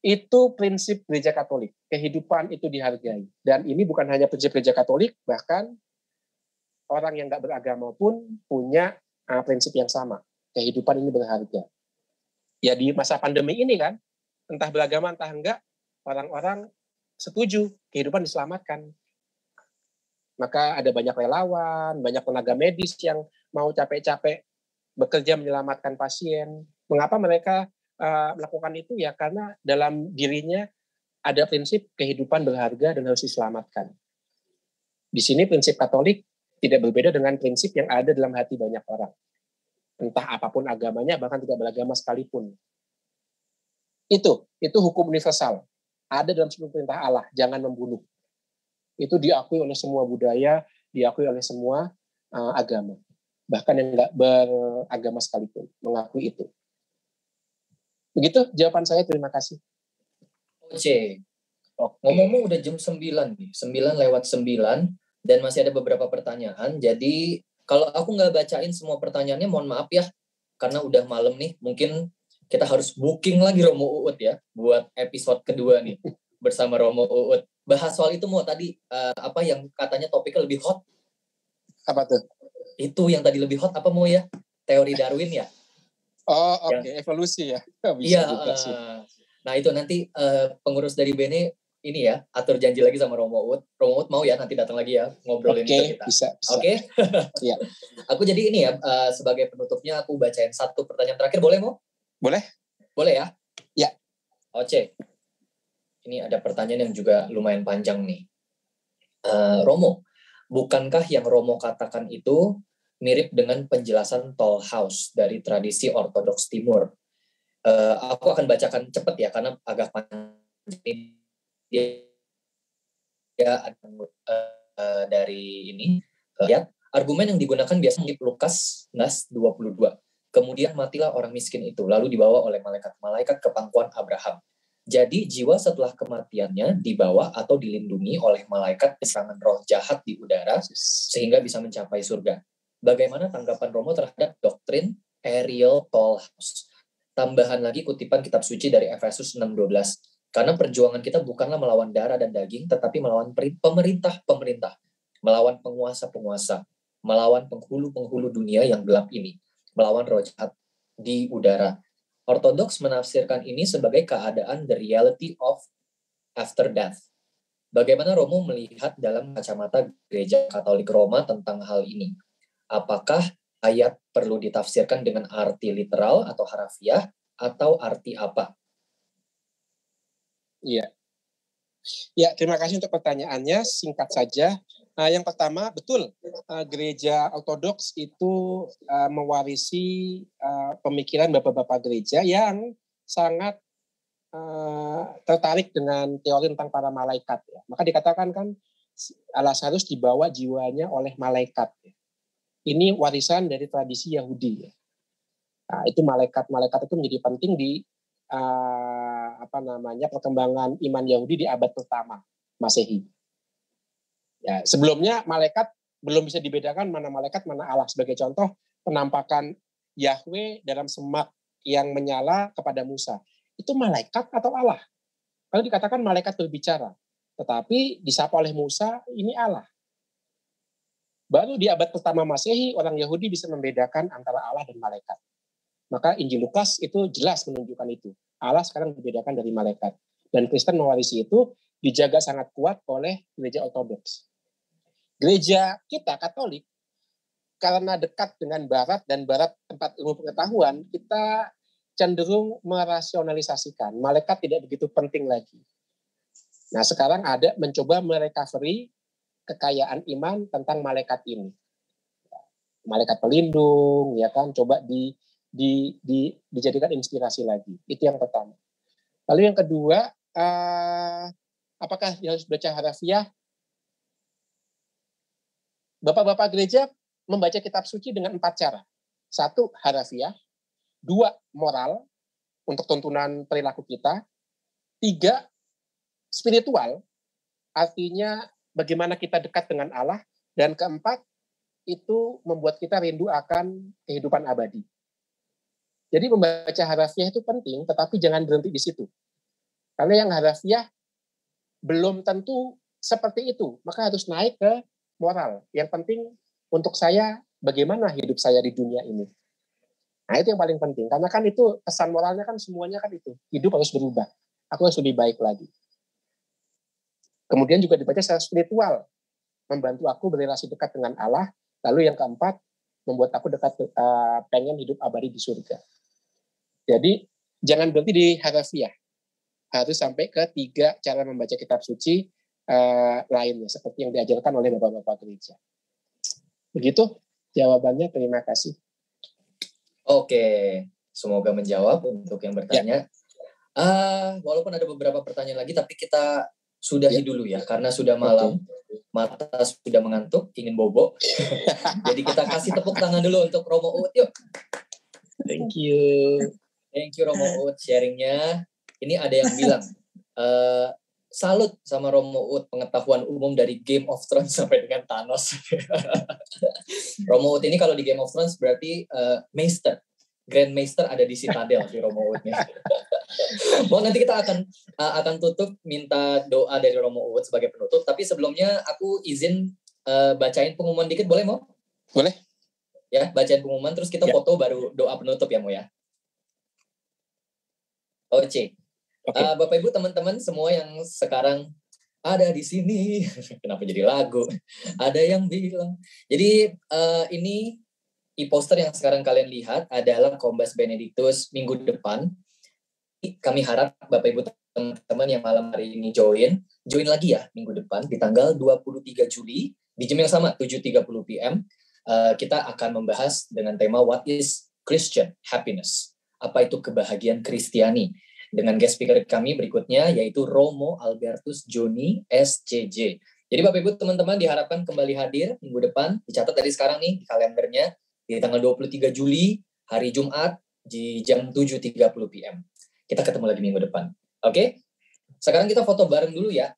itu prinsip gereja Katolik. Kehidupan itu dihargai. Dan ini bukan hanya prinsip gereja Katolik, bahkan orang yang nggak beragama pun punya prinsip yang sama. Kehidupan ini berharga. Ya di masa pandemi ini kan, entah beragama entah enggak, orang-orang setuju kehidupan diselamatkan. Maka ada banyak relawan, banyak tenaga medis yang mau capek-capek bekerja menyelamatkan pasien. Mengapa mereka melakukan itu? Ya karena dalam dirinya ada prinsip kehidupan berharga dan harus diselamatkan. Di sini prinsip Katolik tidak berbeda dengan prinsip yang ada dalam hati banyak orang. Entah apapun agamanya, bahkan tidak beragama sekalipun. Itu hukum universal. Ada dalam seluruh perintah Allah, jangan membunuh. Itu diakui oleh semua budaya, diakui oleh semua agama. Bahkan yang nggak beragama sekalipun mengakui itu. Begitu jawaban saya, terima kasih. Oke. Ngomong-ngomong udah jam 9 nih, 9 lewat 9, Dan masih ada beberapa pertanyaan. Jadi kalau aku nggak bacain semua pertanyaannya, mohon maaf ya. Karena udah malam nih, mungkin kita harus booking lagi Romo Uut ya. Buat episode kedua nih, bersama Romo Uut. Bahas soal itu mau tadi, apa yang katanya topiknya lebih hot. Apa tuh? Itu yang tadi lebih hot apa mau ya? Teori Darwin ya? Oh, oke. Evolusi ya. Bisa Iya. juga sih. Nah itu nanti pengurus dari Bene ini ya, atur janji lagi sama Romo Uut. Romo Uut mau ya nanti datang lagi ya, ngobrolin Oke, kita. bisa. Oke? Iya. Aku jadi ini ya, sebagai penutupnya aku bacain satu pertanyaan terakhir, boleh Mo? Boleh? Boleh ya? Ya. Oke. Ini ada pertanyaan yang juga lumayan panjang nih. Romo, bukankah yang Romo katakan itu mirip dengan penjelasan Toll House dari tradisi Ortodoks Timur? Aku akan bacakan cepat ya, karena agak panjang. Dia dari ini. Lihat, argumen yang digunakan biasanya di Lukas 22. Kemudian matilah orang miskin itu, lalu dibawa oleh malaikat-malaikat ke pangkuan Abraham. Jadi jiwa setelah kematiannya dibawa atau dilindungi oleh malaikat serangan roh jahat di udara sehingga bisa mencapai surga. Bagaimana tanggapan Romo terhadap doktrin Ariel Toll House? Tambahan lagi kutipan kitab suci dari Efesus 6:12. Karena perjuangan kita bukanlah melawan darah dan daging, tetapi melawan pemerintah-pemerintah, melawan penguasa-penguasa, melawan penghulu-penghulu dunia yang gelap ini, melawan roh jahat di udara. Ortodoks menafsirkan ini sebagai keadaan the reality of after death. Bagaimana Romo melihat dalam kacamata Gereja Katolik Roma tentang hal ini? Apakah ayat perlu ditafsirkan dengan arti literal atau harafiah, atau arti apa? Iya. Ya, terima kasih untuk pertanyaannya. Singkat saja. Yang pertama, betul, gereja Ortodoks itu mewarisi pemikiran bapak-bapak gereja yang sangat tertarik dengan teori tentang para malaikat. Ya. Maka dikatakan kan Lazarus dibawa jiwanya oleh malaikat. Ya. Ini warisan dari tradisi Yahudi. Ya. Nah, itu malaikat-malaikat itu menjadi penting di perkembangan iman Yahudi di abad pertama Masehi. Ya, sebelumnya malaikat belum bisa dibedakan mana malaikat mana Allah. Sebagai contoh, penampakan Yahweh dalam semak yang menyala kepada Musa. Itu malaikat atau Allah? Kalau dikatakan malaikat berbicara, tetapi disapa oleh Musa, ini Allah. Baru di abad pertama Masehi, orang Yahudi bisa membedakan antara Allah dan malaikat. Maka Injil Lukas itu jelas menunjukkan itu. Allah sekarang dibedakan dari malaikat. Dan Kristen mewarisi itu dijaga sangat kuat oleh gereja Ortodoks. Gereja kita, Katolik, karena dekat dengan Barat dan Barat tempat ilmu pengetahuan, kita cenderung merasionalisasikan. Malaikat tidak begitu penting lagi. Nah, sekarang ada mencoba merecovery kekayaan iman tentang malaikat ini. Malaikat pelindung, ya kan, coba dijadikan inspirasi lagi. Itu yang pertama. Lalu yang kedua, apakah harus baca harafiah? Bapak-bapak gereja membaca kitab suci dengan 4 cara. 1, harafiah. 2, moral, untuk tuntunan perilaku kita. 3, spiritual, artinya bagaimana kita dekat dengan Allah. Dan keempat, itu membuat kita rindu akan kehidupan abadi. Jadi membaca harafiah itu penting, tetapi jangan berhenti di situ. Karena yang harafiah belum tentu seperti itu, maka harus naik ke moral. Yang penting untuk saya, bagaimana hidup saya di dunia ini. Nah, itu yang paling penting. Karena kan itu pesan moralnya kan semuanya kan itu. Hidup harus berubah. Aku harus lebih baik lagi. Kemudian juga dibaca secara spiritual. Membantu aku berrelasi dekat dengan Allah. Lalu yang keempat, membuat aku pengen hidup abadi di surga. Jadi, jangan berhenti di harafiah. Harus sampai ke 3 cara membaca kitab suci lainnya. Seperti yang diajarkan oleh bapak-bapak gereja. Begitu jawabannya. Terima kasih. Oke, semoga menjawab untuk yang bertanya. Walaupun ada beberapa pertanyaan lagi, tapi kita sudahi dulu ya, karena sudah malam. Mata sudah mengantuk, ingin bobo. Jadi kita kasih tepuk tangan dulu untuk Romo Uut, yuk. Thank you. Thank you Romo Uut sharingnya. Ini ada yang bilang, salut sama Romo Ut, pengetahuan umum dari Game of Thrones sampai dengan Thanos. Romo Ut ini kalau di Game of Thrones berarti Maester, Grand Maester ada di Citadel si Romo Utnya. Mau nanti kita akan tutup minta doa dari Romo Ut sebagai penutup, tapi sebelumnya aku izin bacain pengumuman dikit, boleh Mo? Boleh. Ya, bacain pengumuman terus kita foto baru doa penutup ya Mo ya. Oke. Bapak Ibu teman-teman semua yang sekarang ada di sini, kenapa jadi lagu? Ada yang bilang. Jadi ini e-poster yang sekarang kalian lihat adalah Kombas Benedictus minggu depan. Kami harap Bapak Ibu teman-teman yang malam hari ini join lagi ya minggu depan di tanggal 23 Juli di jam yang sama 7.30 PM. Kita akan membahas dengan tema What is Christian Happiness? Apa itu kebahagiaan Kristiani? Dengan guest speaker kami berikutnya yaitu Romo Albertus Joni SCJ. Jadi Bapak Ibu teman-teman diharapkan kembali hadir minggu depan. Dicatat dari sekarang nih di kalendernya di tanggal 23 Juli hari Jumat di jam 7.30 PM. Kita ketemu lagi minggu depan. Oke? Sekarang kita foto bareng dulu ya.